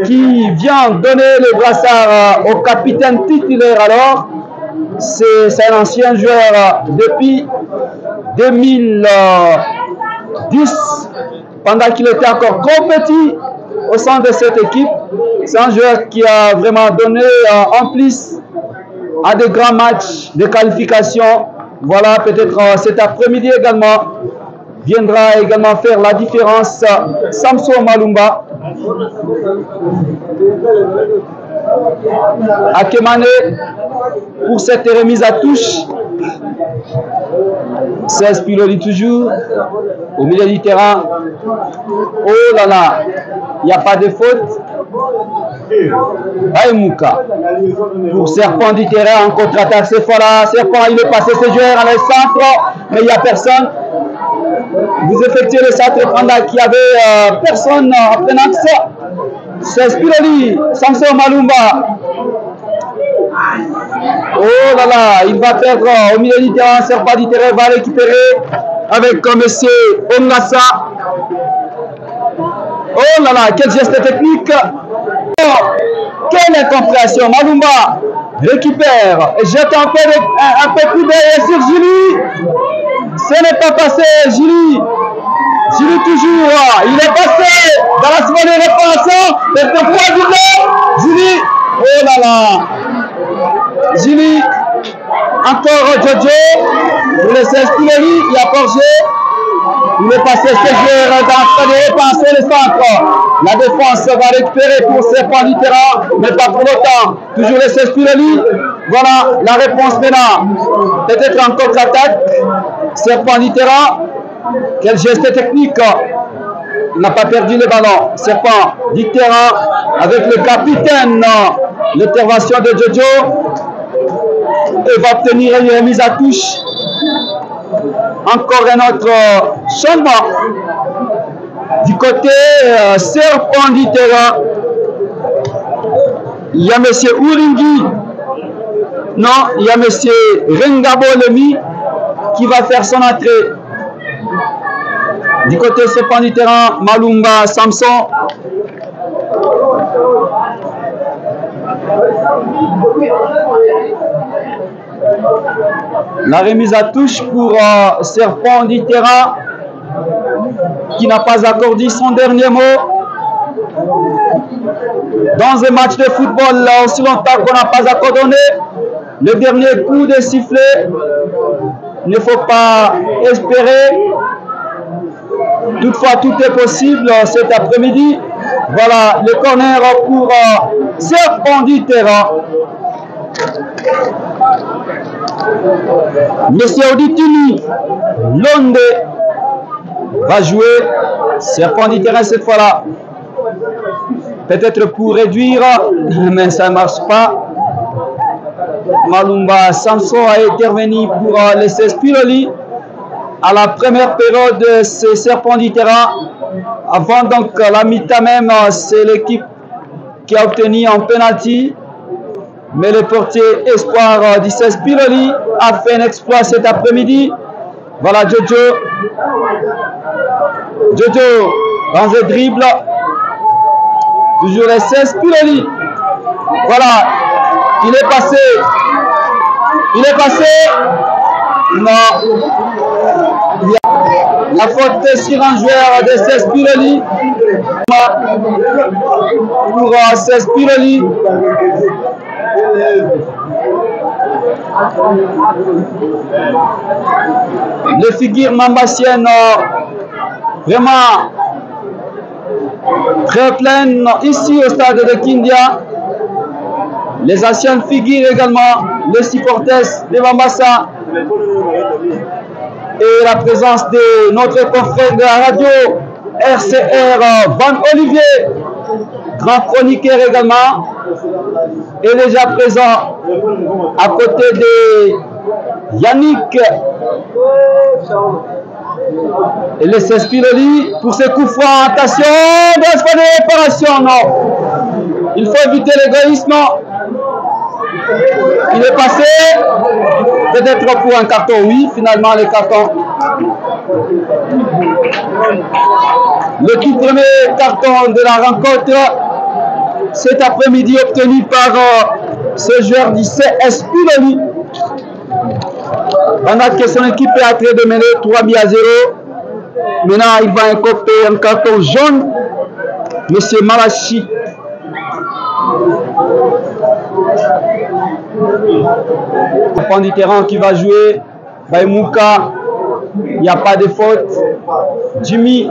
qui vient donner le brassard au capitaine titulaire alors. C'est un ancien joueur depuis 2010, pendant qu'il était encore trop petit au sein de cette équipe. C'est un joueur qui a vraiment donné en plus à des grands matchs de qualification. Voilà, peut-être cet après-midi également viendra également faire la différence. Samson Malumba. Akemane pour cette remise à touche. C'est Spiroli toujours au milieu du terrain. Oh là là, il n'y a pas de faute. Baïmouka pour Serpent du terrain en contre-attaque. Cette fois-là, Serpent il est passé ce joueur à le centre, mais il n'y a personne. Vous effectuez le centre pendant qu'il y avait personne en plein axe. C'est Spiroli, Samson Malumba. Oh là là, il va perdre au milieu du terrain. Serpent du terrain va récupérer avec monsieur Ongassa. Oh là là, quel geste technique. Oh, quelle incompréhension. Malumba récupère et jette un peu coup d'œil sur Julie. Ce n'est pas passé, Julie. Julie toujours, il est passé dans la seconde réparation. Et pourquoi Julie, oh là là. Julie, encore Jojo, pour le Spiroli, il a forgé. Il est passé ce joueur dans train de repasser le centre. La défense va récupérer pour Serpent du terrain, mais pas pour longtemps. Toujours le Spiroli. Voilà la réponse maintenant. Peut-être en contre-attaque. Serpent du terrain. Quel geste technique. Il n'a pas perdu le ballon. Serpent du terrain avec le capitaine. L'intervention de Jojo. Et va obtenir une remise à touche. Encore un autre changement du côté Serpent du terrain. Il y a M. Ouringui. Non, il y a M. Rengabo Lemi qui va faire son entrée. Du côté Serpent du terrain, Malumba Samson. La remise à touche pour Serpent du terrain qui n'a pas accordé son dernier mot. Dans un match de football, aussi longtemps qu'on n'a pas accordé le dernier coup de sifflet, il ne faut pas espérer. Toutefois, tout est possible cet après-midi. Voilà le corner pour Serpent du terrain. Monsieur Auditini Londe va jouer. Serpent du terrain cette fois-là. Peut-être pour réduire, mais ça ne marche pas. Malumba Samson a intervenu pour laisser Spiroli à la première période de ces Serpents du terrain. Avant donc la mi-temps même, c'est l'équipe qui a obtenu un penalty. Mais le portier espoir d'Issès Spiroli a fait un exploit cet après-midi. Voilà Jojo. Jojo dans un dribble. Toujours l'Issès Spiroli. Voilà. Il est passé. Il est passé. Non. La faute sur un joueur de CS Pirelli. Pour CS Pirelli. Les figures mambassiennes vraiment très pleines ici au stade de Kindia. Les anciennes figures également, les supporters de Mambassa et la présence de notre confrère de la radio RCR Van Olivier, grand chroniqueur également, est déjà présent à côté de Yannick et le CS Pirelli pour ce coup franc. Attention, dans de réparation, non. Il faut éviter l'égoïsme. Il est passé, peut-être pour un carton, oui, finalement les cartons. Le tout premier carton de la rencontre cet après-midi obtenu par ce joueur du CS Pirelli. Pendant que son équipe est en train de mener 3-0. Maintenant, il va incopter un carton jaune. Monsieur Malachi. Le point du terrain qui va jouer. Baïmouka. Il n'y a pas de faute. Jimmy.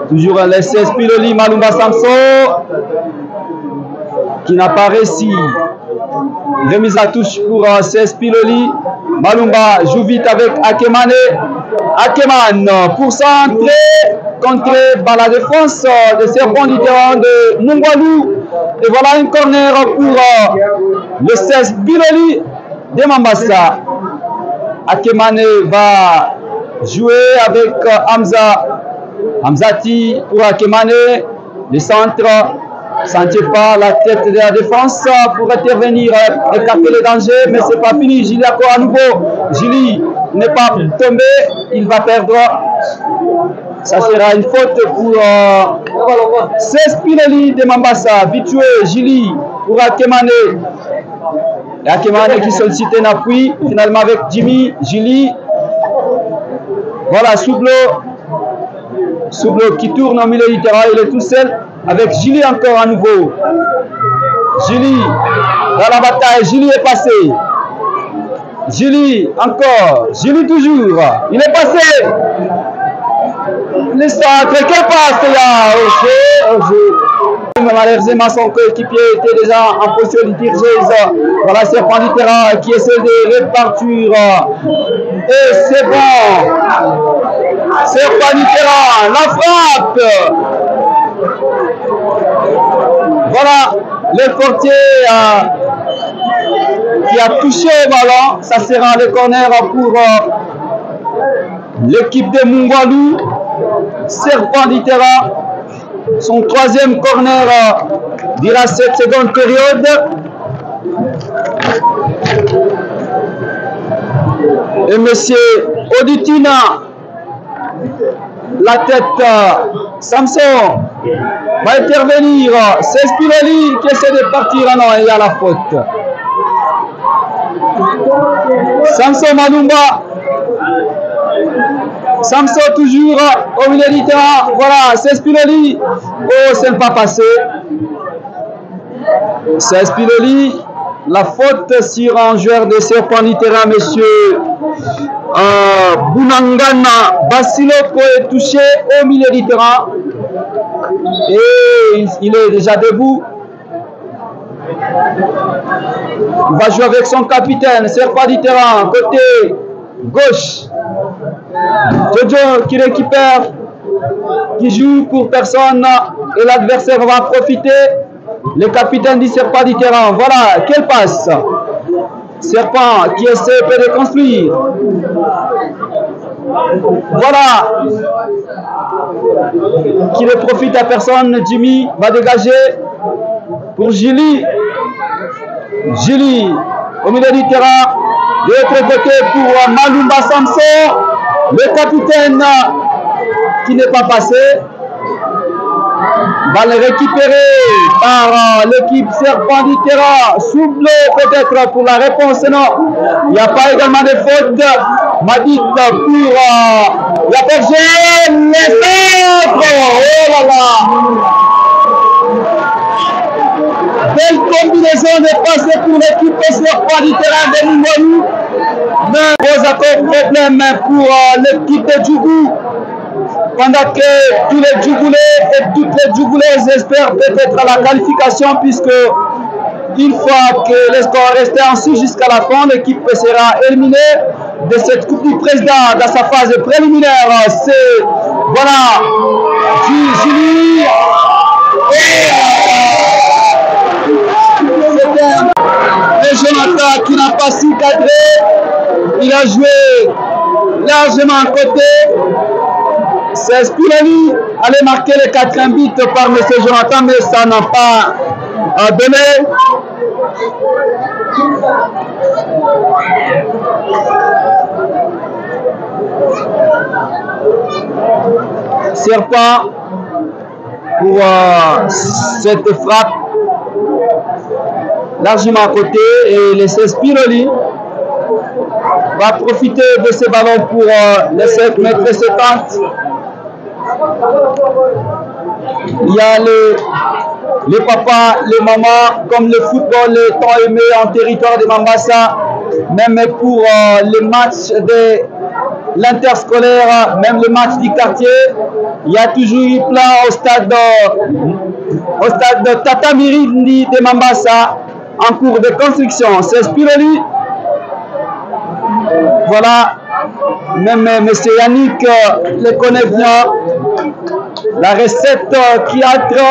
Toujours un CS Pirelli, Malumba Samson. Qui n'a pas réussi. Remise à touche pour CS Pirelli. Malumba joue vite avec Akemane. Akeman pour centrer, contré par la défense de Serpent du terrain de Mungwalu. Et voilà un corner pour le CS Pirelli de Mambassa. Akemane va jouer avec Hamzati pour Akemane. Le centre. Sentier pas la tête de la défense pour intervenir, écarter les dangers, mais c'est pas fini. Gilly encore à nouveau. Gilly n'est pas tombé, il va perdre. Ça sera une faute pour CS Pirelli de Mambassa. Vite joué, Gilly pour Akemane. Et Akemane qui sollicite un appui, finalement avec Jimmy, Gilly. Voilà, Soublo qui tourne au milieu du terrain, il est tout seul. Avec Gilly encore à nouveau. Gilly dans la bataille. Gilly est passé. Gilly encore. Gilly toujours. Il est passé. Le centre. Quel passe là? Malheureusement, son coéquipier était déjà en position de tireuse. Voilà, Serpent du terrain qui essaie de répartir. Et c'est bon. Serpent du terrain. La frappe. Voilà, le portier qui a touché le ballon. Ça sera le corner pour l'équipe de Mungwalu. Serpent du terrain. Son troisième corner durant cette seconde période. Et monsieur Oditina, la tête, Samson va intervenir. C'est Pirelli qui essaie de partir. Ah non, il y a la faute. Samson Malumba. Samson toujours au milieu du terrain. Voilà, c'est Pirelli. Oh, c'est pas passé. C'est Pirelli. La faute sur un joueur de Serpent du terrain, monsieur Bunangana Basiloko est touché au milieu du terrain. Et il est déjà debout. Il va jouer avec son capitaine, Serpent du terrain, côté gauche. Jojo qui récupère, qui joue pour personne et l'adversaire va profiter. Le capitaine du Serpent du terrain. Voilà, quelle passe. Serpent qui essaie de construire. Voilà. Qui ne profite à personne. Jimmy va dégager pour Gilly. Gilly au milieu du terrain. De l'autre côté pour Malumba Samson. Le capitaine qui n'est pas passé. Balle récupérée par l'équipe Serpent du Terrain. Souffle peut-être pour la réponse. Non, il n'y a pas également de faute. Madit pour la prochaine. Les centres. Oh là là. Belle combinaison de passes pour l'équipe Serpent du Terrain de Limoilou. Mais pose encore problème pour l'équipe de Djougou. Pendant que tous les Djougoulais et toutes les Djougoulaises espèrent peut-être la qualification, puisque une fois que les scores restent ainsi jusqu'à la fin, l'équipe sera éliminée de cette Coupe du Président dans sa phase préliminaire. C'est, voilà, Julie. Et Jonathan qui n'a pas su cadrer, il a joué largement à côté. C'est Spinelli allait marquer les 4 buts par M. Jonathan, mais ça n'a pas donné. Serpent pour cette frappe largement à côté, et laisser Spinelli va profiter de ce ballon pour les 7 mètres 70. Il y a les papas, les mamans, comme le football est tant aimé en territoire de Mambasa, même pour les matchs de l'interscolaire, même le match du quartier, il y a toujours eu plein au stade de Tatamirindi de Mambasa en cours de construction. C'est Spirelli. Voilà, même M. Yannick le connaît bien. La recette qui entre,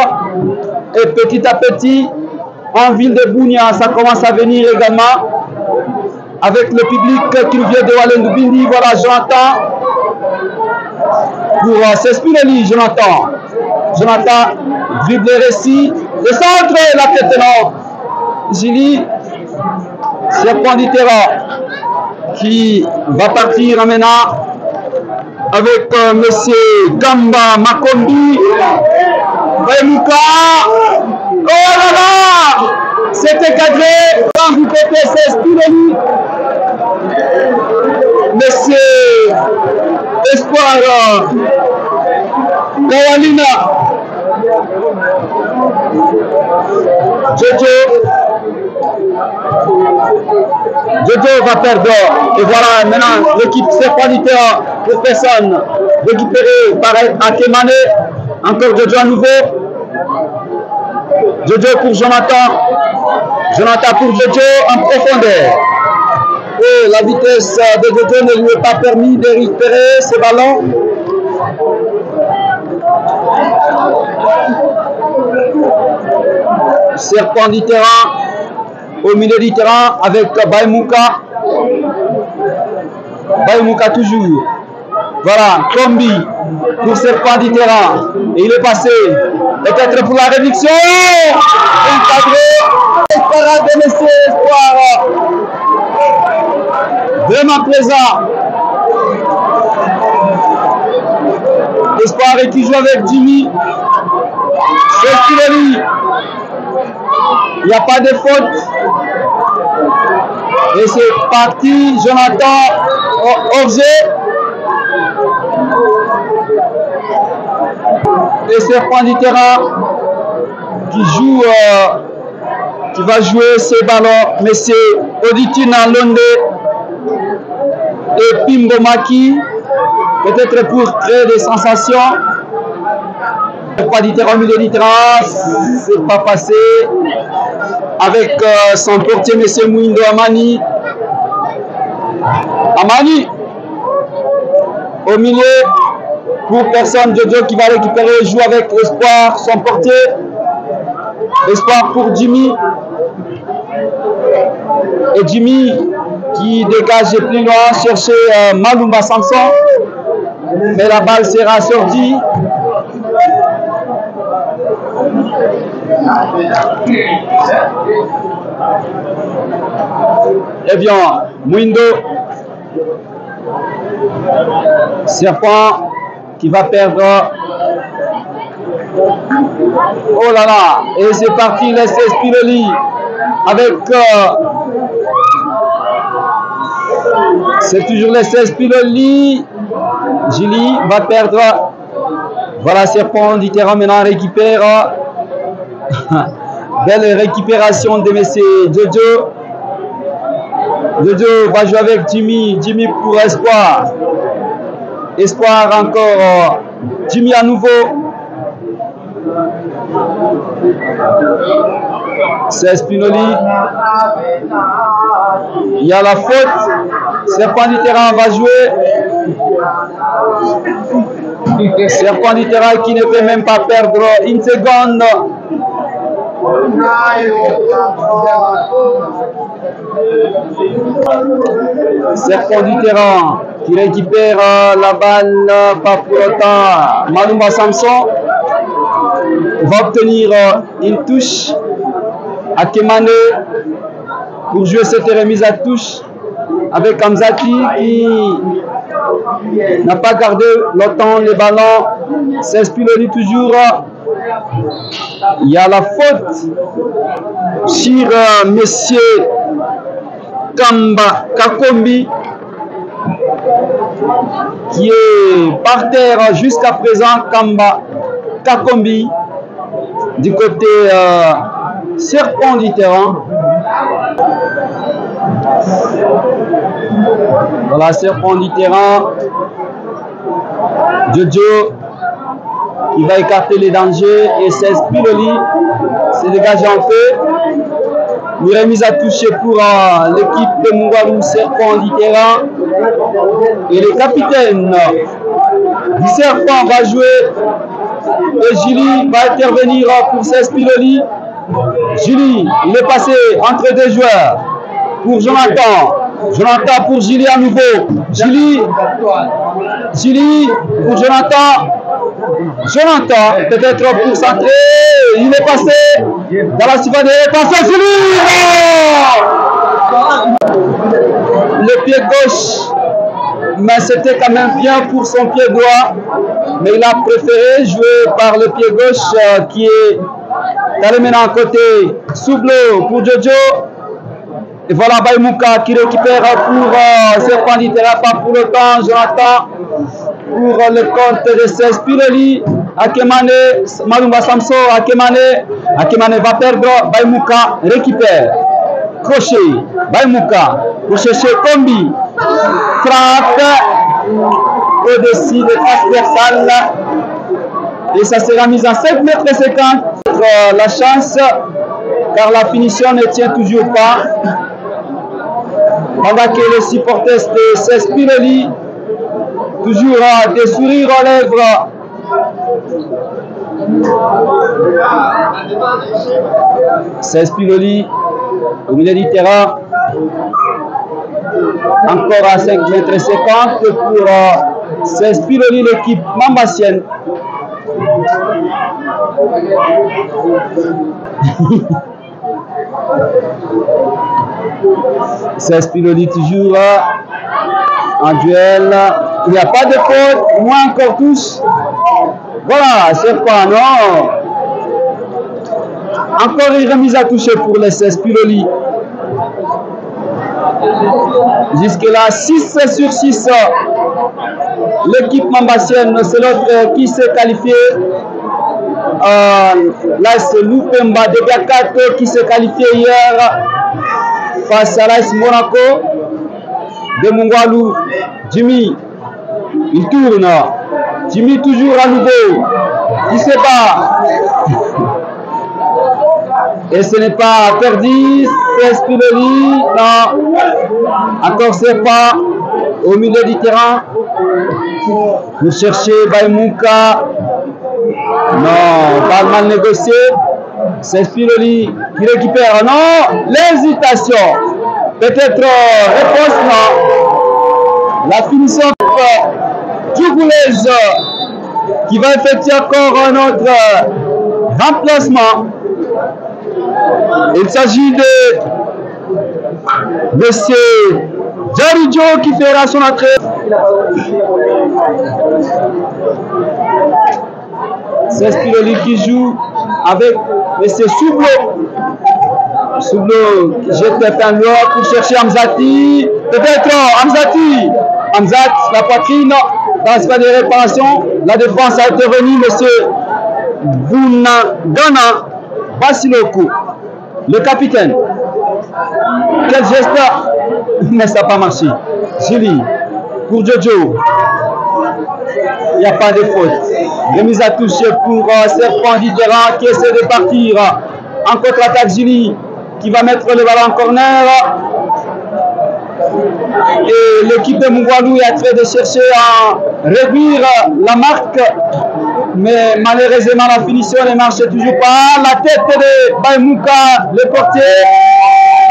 et petit à petit, en ville de Bounia, ça commence à venir également, avec le public qui vient de Walendou-Bindi. Voilà, Jonathan, pour Spinelli, Jonathan, dribble le récit, le centre, la tête nord, Gili, Serpent du Terrain, qui va partir maintenant avec monsieur Gamba Makombi, Bayemouka. Oh là là, c'était cadré dans du côté, c'est Spinelli. Monsieur Espoir Kawalina, Jojo va perdre. Et voilà, maintenant l'équipe Serpent du Terrain pour personne. Récupéré par Akemane. Encore Jojo à nouveau. Jojo pour Jonathan. Jonathan pour Jojo en profondeur. Et la vitesse de Jojo ne lui est pas permis de récupérer ce ballon. Serpent du Terrain au milieu du terrain avec Bayemouka. Bayemouka toujours. Voilà, combi pour Serpent du Terrain. Et il est passé. Peut-être pour la réduction. Encadré. Parade de M. Espoir. Vraiment présent. Espoir et qui joue avec Jimmy. C'est Spinelli. Il n'y a pas de faute. Et c'est parti. Jonathan Orgé. Et Serpent du Terrain qui joue, qui va jouer ces ballons. Monsieur Oditina Londe et Pimbo Maki. Peut-être pour créer des sensations. Pas du terrain au milieu du terrain, c'est pas passé avec son portier M. Mouindo Amani. Amani au milieu pour personne. Jojo qui va récupérer, joue avec Espoir, son portier. Espoir pour Jimmy. Et Jimmy qui dégage plus loin, chercher Malumba Samson. Mais la balle sera sortie. Eh bien, Mouindo, Serpent qui va perdre Oh là là. Et c'est parti, les 16 Piloli. Avec... c'est toujours les 16 Piloli. Julie va perdre. Voilà, Serpent du terrain maintenant récupère. Belle récupération de messieurs Jojo. Jojo va jouer avec Jimmy. Jimmy pour Espoir. Espoir encore. Jimmy à nouveau. C'est Spinoli. Il y a la faute. Serpent du terrain va jouer. Serpent du terrain qui ne peut même pas perdre une seconde. Serpent du terrain qui récupère la balle, pas pour autant. Malumba Samson va obtenir une touche à Kemane pour jouer cette remise à touche avec Hamzati qui n'a pas gardé longtemps les ballons. C'est Spiloli toujours. Il y a la faute sur monsieur Kamba Kakombi qui est par terre jusqu'à présent. Kamba Kakombi du côté Serpent du terrain. Voilà, Serpent du terrain. Jojo qui va écarter les dangers et c'est Spiloli s'est dégagé en feu. Une remise à toucher pour l'équipe de Mougalou, Serpent du terrain. Et le capitaine du Serpent va jouer. Et Julie va intervenir pour Spiloli. Julie, il est passé entre deux joueurs pour Jonathan. Jonathan pour Julie à nouveau. Julie pour Jonathan. Jonathan, peut-être pour centrer. Il est passé dans la surface. Il est passé Julie. Le pied gauche. Mais c'était quand même bien pour son pied droit. Mais il a préféré jouer par le pied gauche qui est allé maintenant à côté. Soublo pour Jojo. Et voilà Baïmouka qui récupère pour Serpent du terrain, pas pour le temps. Jonathan pour le compte de 16 Piloli. Akemane, Malumba Samso, Akemane va perdre. Baïmouka récupère. Crochet. Baïmouka pour chercher Kombi. Frappe au-dessus de transversal. Et ça sera mis en 5 mètres 50. La chance, car la finition ne tient toujours pas. Pendant que les supporters de 16 Piloli, toujours des sourires aux lèvres. Spiloli au milieu du terrain. Encore à 5 mètres 50 pour Spiloli, l'équipe mambassienne. C'est Spiloli toujours en duel. Il n'y a pas de faute, moins encore tous. Voilà, c'est pas non. Encore une remise à toucher pour les 16 Piloli. Jusque-là, 6 sur 6. L'équipe mambassienne, c'est l'autre qui s'est qualifié. Là, c'est Loupemba de Biakato qui s'est qualifié hier face à l'AS Monaco de Mungwalu. Jimmy, il tourne. Jimmy toujours à nouveau. Il se bat. Et ce n'est pas perdu. C'est Spiloli. Non. Encore c'est pas au milieu du terrain. Vous cherchez Baïmouka. Non, pas mal négocié. C'est Spiloli qui récupère. Non, l'hésitation. Peut-être réponse, non. La finition Djougouleuse qui va effectuer encore un autre remplacement. Il s'agit de monsieur Jarijo qui fera son entrée. C'est Spirelli qui joue avec M. Soublo. Soublo qui jette un lot pour chercher Hamzati. Peut-être Hamzati. Hamzat, la poitrine, dans pas de réparation. La défense a intervenu, M. Bounagana Basiloko, le capitaine. Quel geste, mais ça n'a pas marché. Julie, pour Jojo. Il n'y a pas de faute. Remise à touche pour Serpent du terrain qui essaie de partir. En contre-attaque, Julie qui va mettre le ballon en corner. Et l'équipe de Mungwalu est en train de chercher à réduire la marque. Mais malheureusement, la finition ne marche toujours pas. La tête de Baimouka, le portier,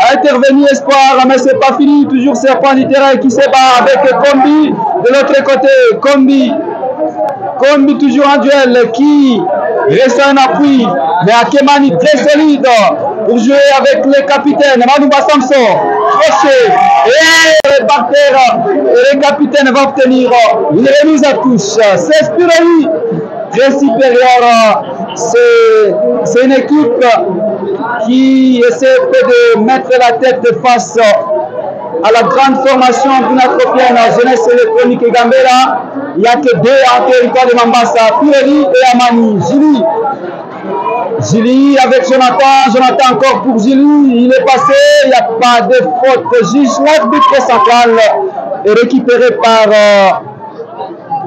a intervenu Espoir, mais c'est pas fini. Toujours Serpent du terrain qui se bat avec Kombi. De l'autre côté, Kombi toujours en duel qui reste un appui. Mais Akemani très solide pour jouer avec le capitaine Manouba Samson. Crochet et par terre. Et le capitaine va obtenir une remise à touche. C'est Spirelli très supérieur. C'est une équipe qui essaie de mettre la tête face à la grande formation bunatropienne Jeunesse électronique et Gambela. Il n'y a que deux en territoire de Mambasa, Spirelli et Amani. Julie avec Jonathan encore pour Julie, il est passé, il n'y a pas de faute, juste l'arbitre central est récupéré par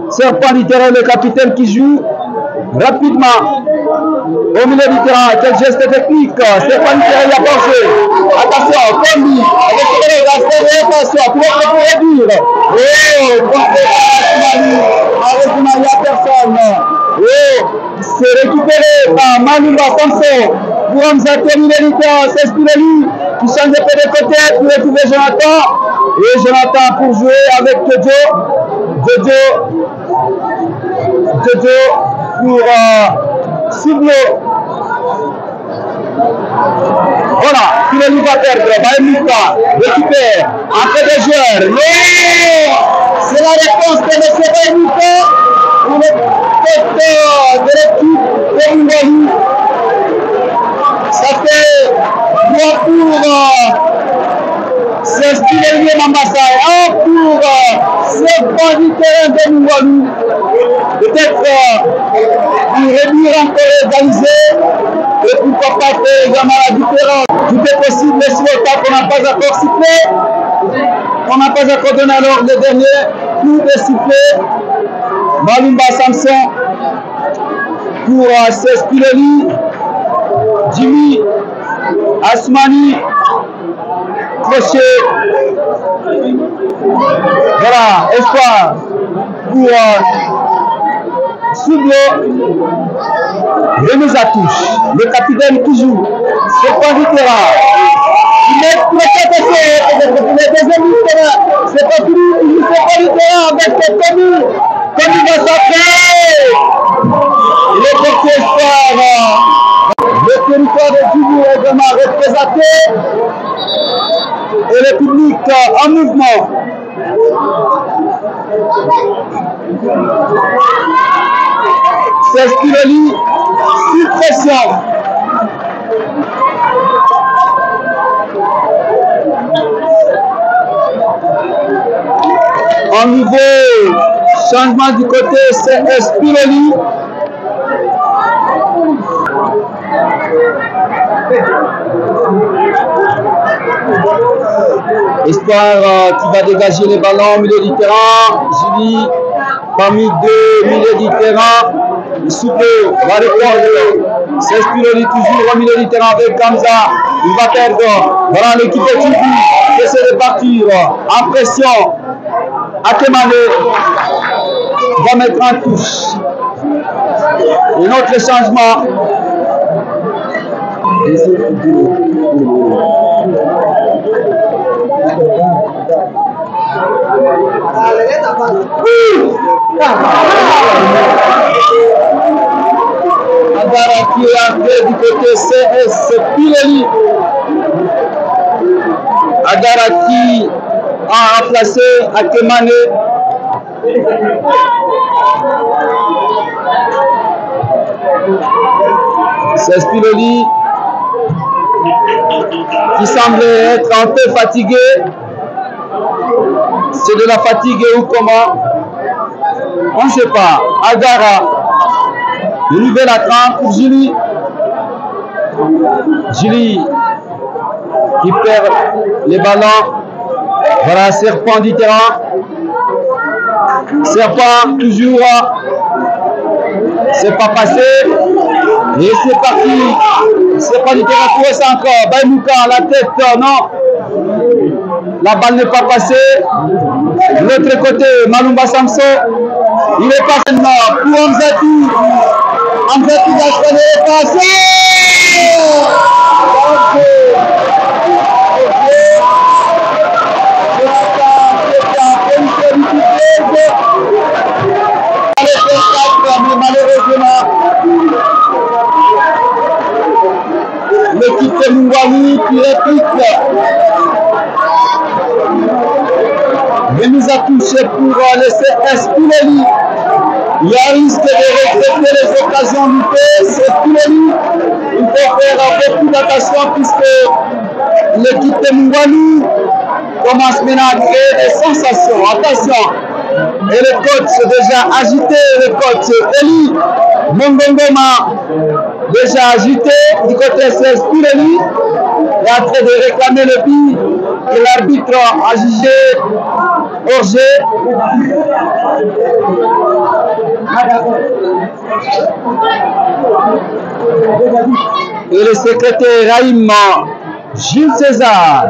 Serpent du terrain, le capitaine qui joue rapidement au milieu du terrain. Quel geste technique, Serpent du terrain, il a pensé, attention, Kombi, attention, pour réduire, il n'y a personne. C'est récupéré par Manouba Samson pour Hamzati militaire. C'est Spirelli qui change de côté pour retrouver Jonathan. Et Jonathan pour jouer avec Jojo pour Soublo. Voilà, Spirelli va perdre. Baimouka récupère entre des joueurs. C'est la réponse de M. Baimouka. Pour le tête de l'équipe de Mungwalu. Ça fait 3 pour Spirelli et Mambasa. 1 pour Serpent du terrain de Mungwalu. Peut-être pour réduire encore égaliser. Et pourquoi pas faire également la différence. Tout est possible sur le temps qu'on n'a pas encore sifflé. On n'a pas encore donné alors le dernier coup de sifflet. Manouba Samson pour Spirelli, Jimmy, Asmani, Crochet. Voilà, Espoir pour Soublo. Remise à touche. Le capitaine qui joue. Serpent du terrain. Il est très pour les deuxièmes du terrain. C'est pas fini. Il joue Serpent du terrain avec cette commune. Comme il va s'appeler, il est porté Espoir. Le territoire de Djibouti est vraiment représenté et le public en mouvement. C'est Spirelli, sous pression. En niveau changement du côté, c'est Spirelli. Espoir qui va dégager les ballons au milieu du terrain. Julie parmi deux milieux du terrain. Soublo va répondre. C'est Spirelli toujours au milieu du terrain avec Gamza. Il va perdre. Voilà l'équipe de Djibouti qui essaie de partir. En pression. Akemane va mettre en touche. Et notre changement. Agara qui est entré du côté CS Spirelli. Agara qui a remplacé Akemane. C'est Spinelli qui semblait être un peu fatigué. C'est de la fatigue ou comment? On ne sait pas. Agara. Le nouvel attrant pour Julie. Julie qui perd les ballons. Voilà, Serpent du terrain. Serpent toujours. C'est pas passé. Et c'est parti. Serpent du terrain pour ça encore. Baïmouka, la tête, non. La balle n'est pas passée. De l'autre côté, Malumba Samson. Il est passé maintenant pour Hamzatou. Hamzatou Gachane est passé. Mais malheureusement, l'équipe de Mungwani qui réplique. Mais nous a touché pour laisser Spinelli. Il y a un risque de regretter les occasions loupées. C'est Spinelli. Il faut faire beaucoup d'attention puisque l'équipe de Mungwani commence maintenant à créer des sensations. Attention. Et le coach est déjà agité. Le coach Eli Mongongoma déjà agité. Du côté c'est Spinelli. Il est en train de réclamer le but que l'arbitre a jugé hors jeu. Et le secrétaire Raïm Jules César,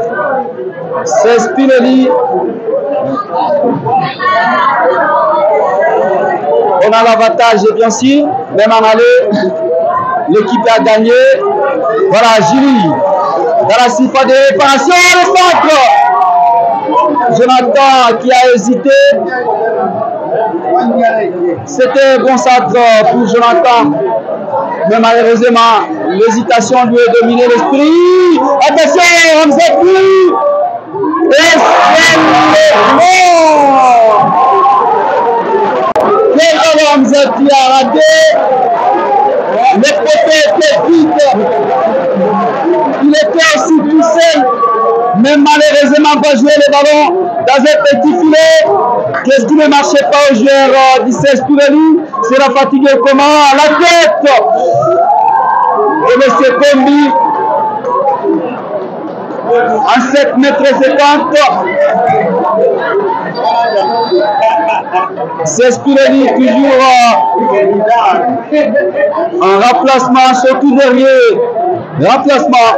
c'est Spinelli. On a l'avantage bien sûr, même en aller, l'équipe a gagné. Voilà, Julie, dans la siffle de réparation, le centre. Jonathan qui a hésité. C'était un bon centre pour Jonathan. Mais malheureusement, l'hésitation lui a dominé l'esprit. Attention, Hamzatou. Et c'est le bon. Quel Hamzatou a raté. Le côté était vite. Il était aussi poussé. Mais malheureusement, pas jouer le ballon dans un petit filet. Qu'est-ce qui ne marchait pas au joueur du 16 Spinelli? C'est la fatigue comment? La tête de M. Kombi en 7 mètres 50. C'est Spinelli toujours en remplacement, surtout derrière. Remplacement.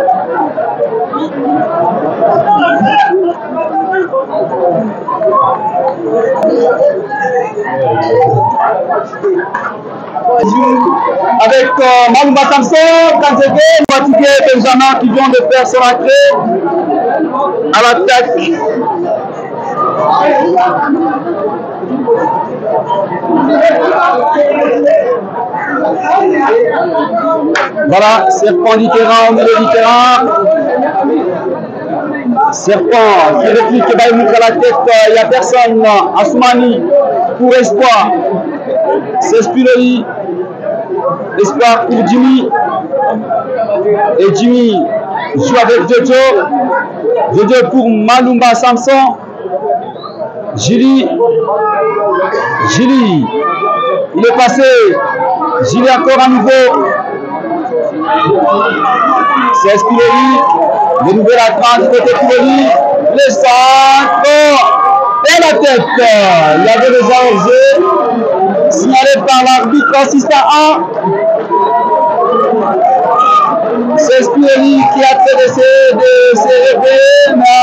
Avec Malumba Samson, Kanzege, fatigué Benjamin qui vient de faire son entrée à l'attaque. Voilà, Serpent du terrain au milieu du terrain. Serpent qui réplique Baïmouk à la tête, il n'y a personne. Assoumani pour Espoir. C'est Spinelli. Espoir pour Jimmy. Et Jimmy joue avec Jojo. Jojo pour Malumba Samson. Julie. Julie. Il est passé. Julie encore à nouveau. C'est Spinelli. Le nouvel attrant du côté Spinelli. Le centre. Et la tête. Il y avait déjà hors-jeu. Signalé par l'arbitre assistant 1. C'est Spinelli qui a fait d'essayer de se réveiller. Mais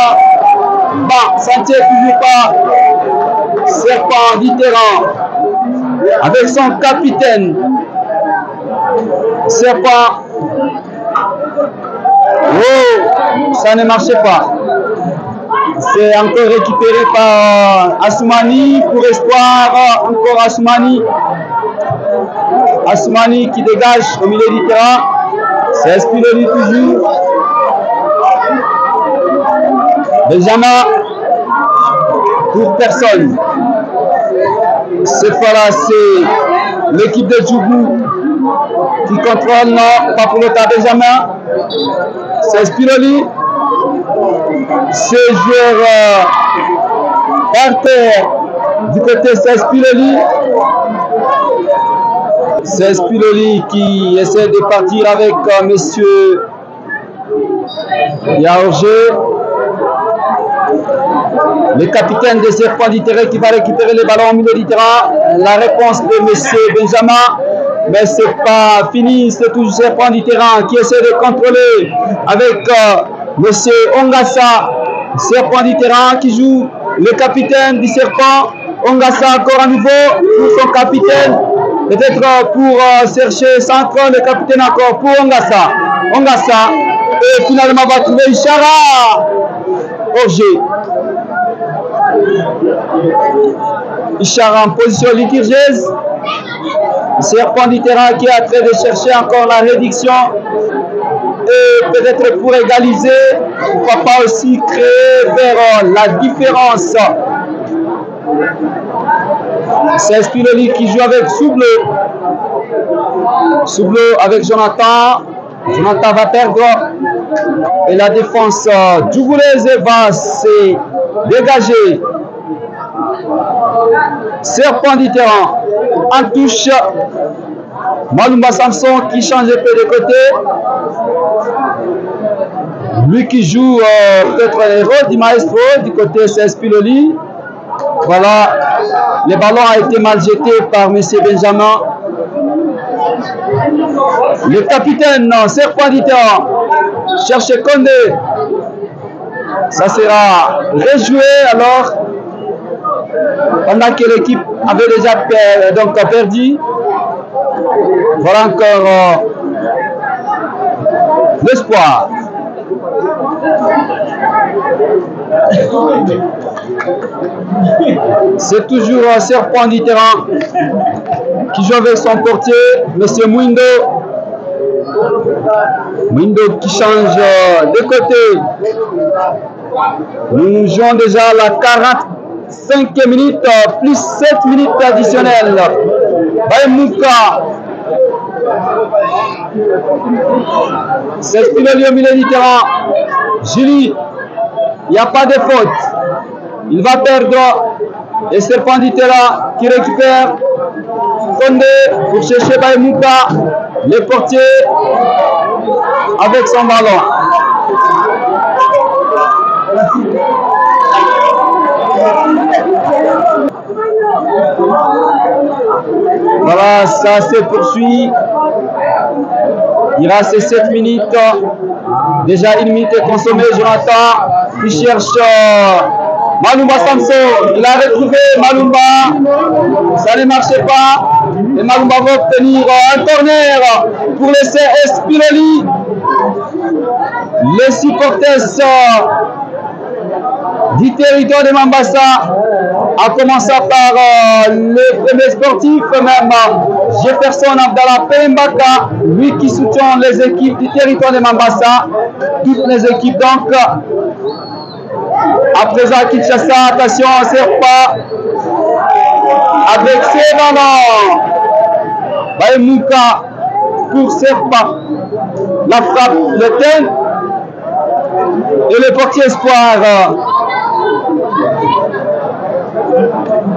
bon, ça ne tient toujours pas. Serpent du terrain. Avec son capitaine. Serpent. Oh, ça ne marchait pas. C'est encore récupéré par Assoumani pour Espoir. Encore Assoumani. Assoumani qui dégage au milieu du terrain. C'est Spinelli toujours. Benjamin pour personne. Cette fois-là, c'est l'équipe de Djougou qui contrôle, non, pas pour le tas Benjamin. C'est Spinelli. Ce joueur par terre du côté c'est Spinelli. C'est Spinelli qui essaie de partir avec monsieur Yaorgé. Le capitaine des Serpents du terrain qui va récupérer les ballons au milieu du terrain. La réponse de monsieur Benjamin. Mais c'est pas fini, c'est toujours Serpent du terrain qui essaie de contrôler avec monsieur Ongassa. Serpent du terrain qui joue le capitaine du Serpent. Ongassa encore à nouveau pour son capitaine. Peut-être pour chercher centre, le capitaine encore pour Ongassa. Ongassa et finalement va trouver Ishara. Orgé. Ishara en position liturgieuse. Serpent du terrain qui est en train de chercher encore la réduction et peut-être pour égaliser, pourquoi pas aussi créer vers la différence. C'est Spinelli qui joue avec Soubleu. Soubleu avec Jonathan. Jonathan va perdre et la défense djougoulaise va se dégager. Serpent du terrain en touche. Malumba Samson qui change un peu de côté. Lui qui joue peut-être les rôles du maestro. Du côté c'est Spinelli. Voilà. Le ballon a été mal jeté par M. Benjamin. Le capitaine Serpent du terrain cherche Condé. Ça sera rejoué alors. Pendant que l'équipe avait déjà perdu. Voilà encore l'espoir. C'est toujours un Serpent du terrain qui joue avec son portier, M. Mwindo. Mwindo qui change de côté. Nous jouons déjà la 45e minute, plus 7 minutes additionnelles. Baïmouka. C'est Spinelli au milieu du terrain. Julie, il n'y a pas de faute. Il va perdre. Et Serpent du terrain qui récupère Condé pour chercher Baïmouka. Le portier avec son ballon. Voilà, ça se poursuit. Il reste 7 minutes. Déjà 1 minute est consommée. Jonathan qui cherche Malumba Samson. Il a retrouvé Malumba. Ça ne marchait pas. Et Malumba va obtenir un corner pour laisser Spinelli. Les supporters du territoire de Mambasa, à commencer par le premier sportif, même Jefferson Abdallah Pembaka, lui qui soutient les équipes du territoire de Mambasa, toutes les équipes donc. À présent à Kinshasa, attention, on ne sert pas avec ses ballons. Baïmouka pour Serpa, la frappe, le thème et le portier espoir.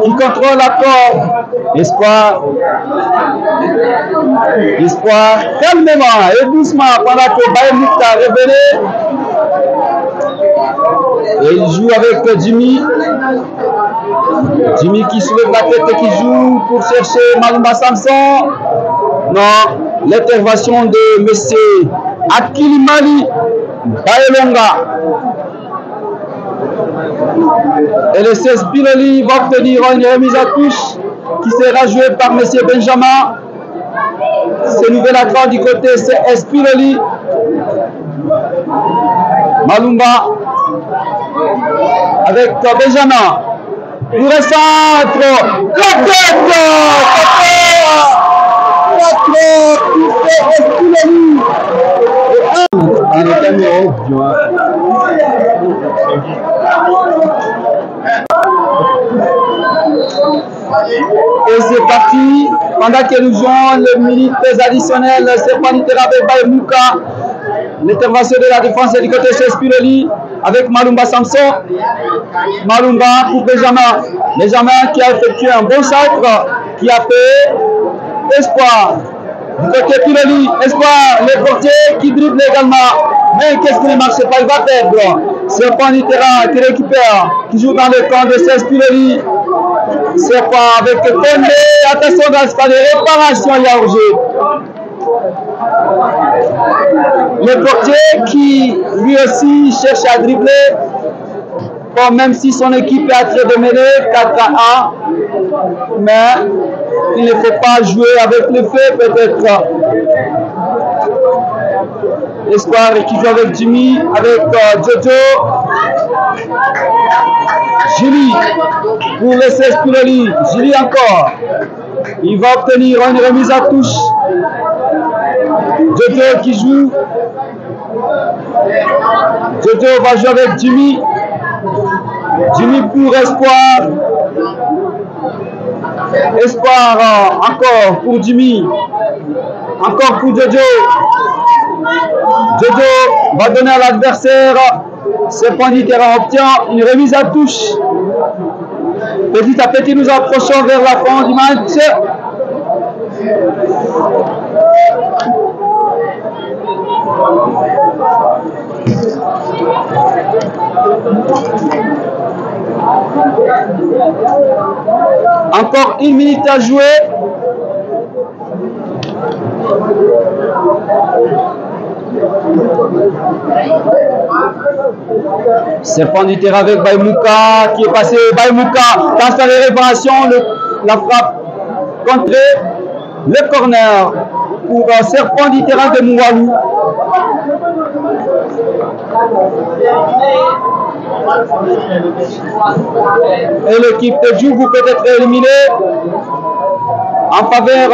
Qui contrôle l'accord. Espoir. Espoir. Calmement et doucement pendant que Baïmouka révélé. Et il joue avec Jimmy. Jimmy qui soulève la tête et qui joue pour chercher Malumba Samson. Non, l'intervention de M. Akilimali Baelonga. Et le Spinelli va obtenir une remise à touche qui sera jouée par M. Benjamin. Ce nouvel attaquant du côté, c'est Spinelli. Malumba avec Benjamin. Pour le centre. La tête. Et c'est parti pendant que nous jouons les minutes additionnelles, Serpent Littéra avec Baïmouka. L'intervention de la défense est du côté de Spirelli avec Malumba Samson. Malumba pour Benjamin. Benjamin qui a effectué un bon centre, qui a fait Espoir. Du côté Spirelli, Espoir, le portier qui dribble également. Mais qu'est-ce qui ne marche pas? Il va perdre. Serpent Littéra qui récupère, qui joue dans le camp de Spirelli. Serpent avec Condé. Attention dans ce cas de réparation, il y a Roger. Le portier qui lui aussi cherche à dribbler, bon, même si son équipe est en train de mener 4-1, mais il ne faut pas jouer avec le feu peut-être. Espoir qui joue avec Jimmy, avec Jojo. Julie pour laisser Spirelli. Julie encore. Il va obtenir une remise à touche. Jojo qui joue. Jojo va jouer avec Jimmy. Jimmy pour Espoir. Espoir encore pour Jimmy. Encore pour Jojo. Jojo va donner à l'adversaire. Serpent Littéra obtient une remise à touche. Petit à petit, nous approchons vers la fin du match. Encore une minute à jouer. Serpent Littéra avec Baïmouka qui est passé. Baïmouka dans sa réparation, la frappe contrée, le corner pour Serpent Littéra de Moualou. Et l'équipe de Djougou peut être éliminée en faveur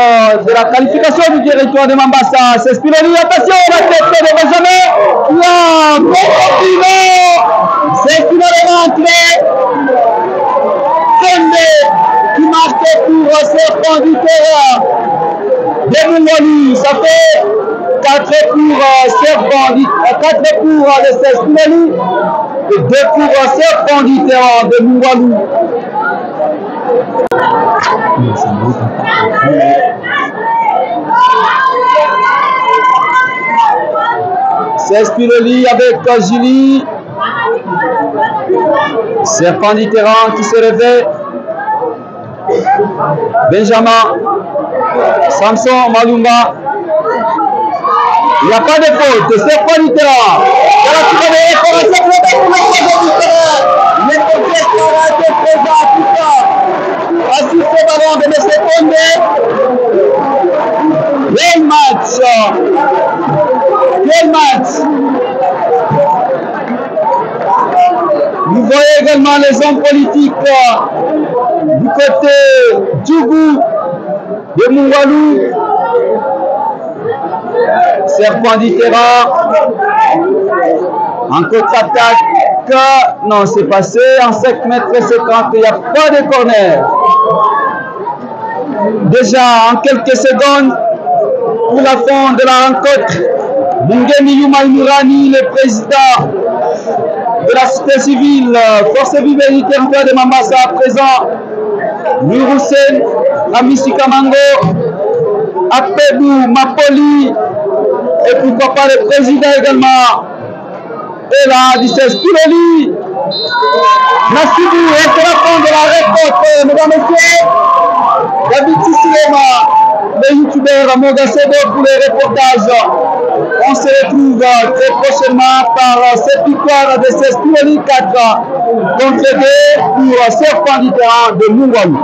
de la qualification du territoire de Mambasa. C'est Spirelli, attention, la tête de Benjamin qui a bon pivot. C'est finalement entré. Condé qui marque pour Serpent Littéra de Moualou. Ça fait 4 pour Serpent Littéra, 4 pour le Spirelli et 2 pour Serpent Littéra de Moualou. C'est Spirelli avec Julie. Serpent Littéra qui se réveille. Benjamin. Samson Malumba. Il n'y a pas de faute. Serpent Littéra. Assiste au ballon de M. Condé. Quel match! Quel match! Vous voyez également les hommes politiques du côté Djougou de Moualou. Serpent Littéra en contre-attaque. Non, c'est passé en 5 mètres 50. Il n'y a pas de corner. Déjà en quelques secondes pour la fin de la rencontre, Mungeni Yuma Imurani, le président de la société civile, force vive du territoire de Mambasa, présent, Nurusen, Ramisi Kamango, Apebou, Mapoli, et pourquoi pas le président également. Et là, du Spirelli. Merci beaucoup. Et c'est la fin de la rencontre, mesdames et messieurs. David Tissilema, le youtubeur Mogasebo pour les reportages. On se retrouve très prochainement par cette victoire de Spirelli 4 contre 2 pour Serpent Littéra de Moualou.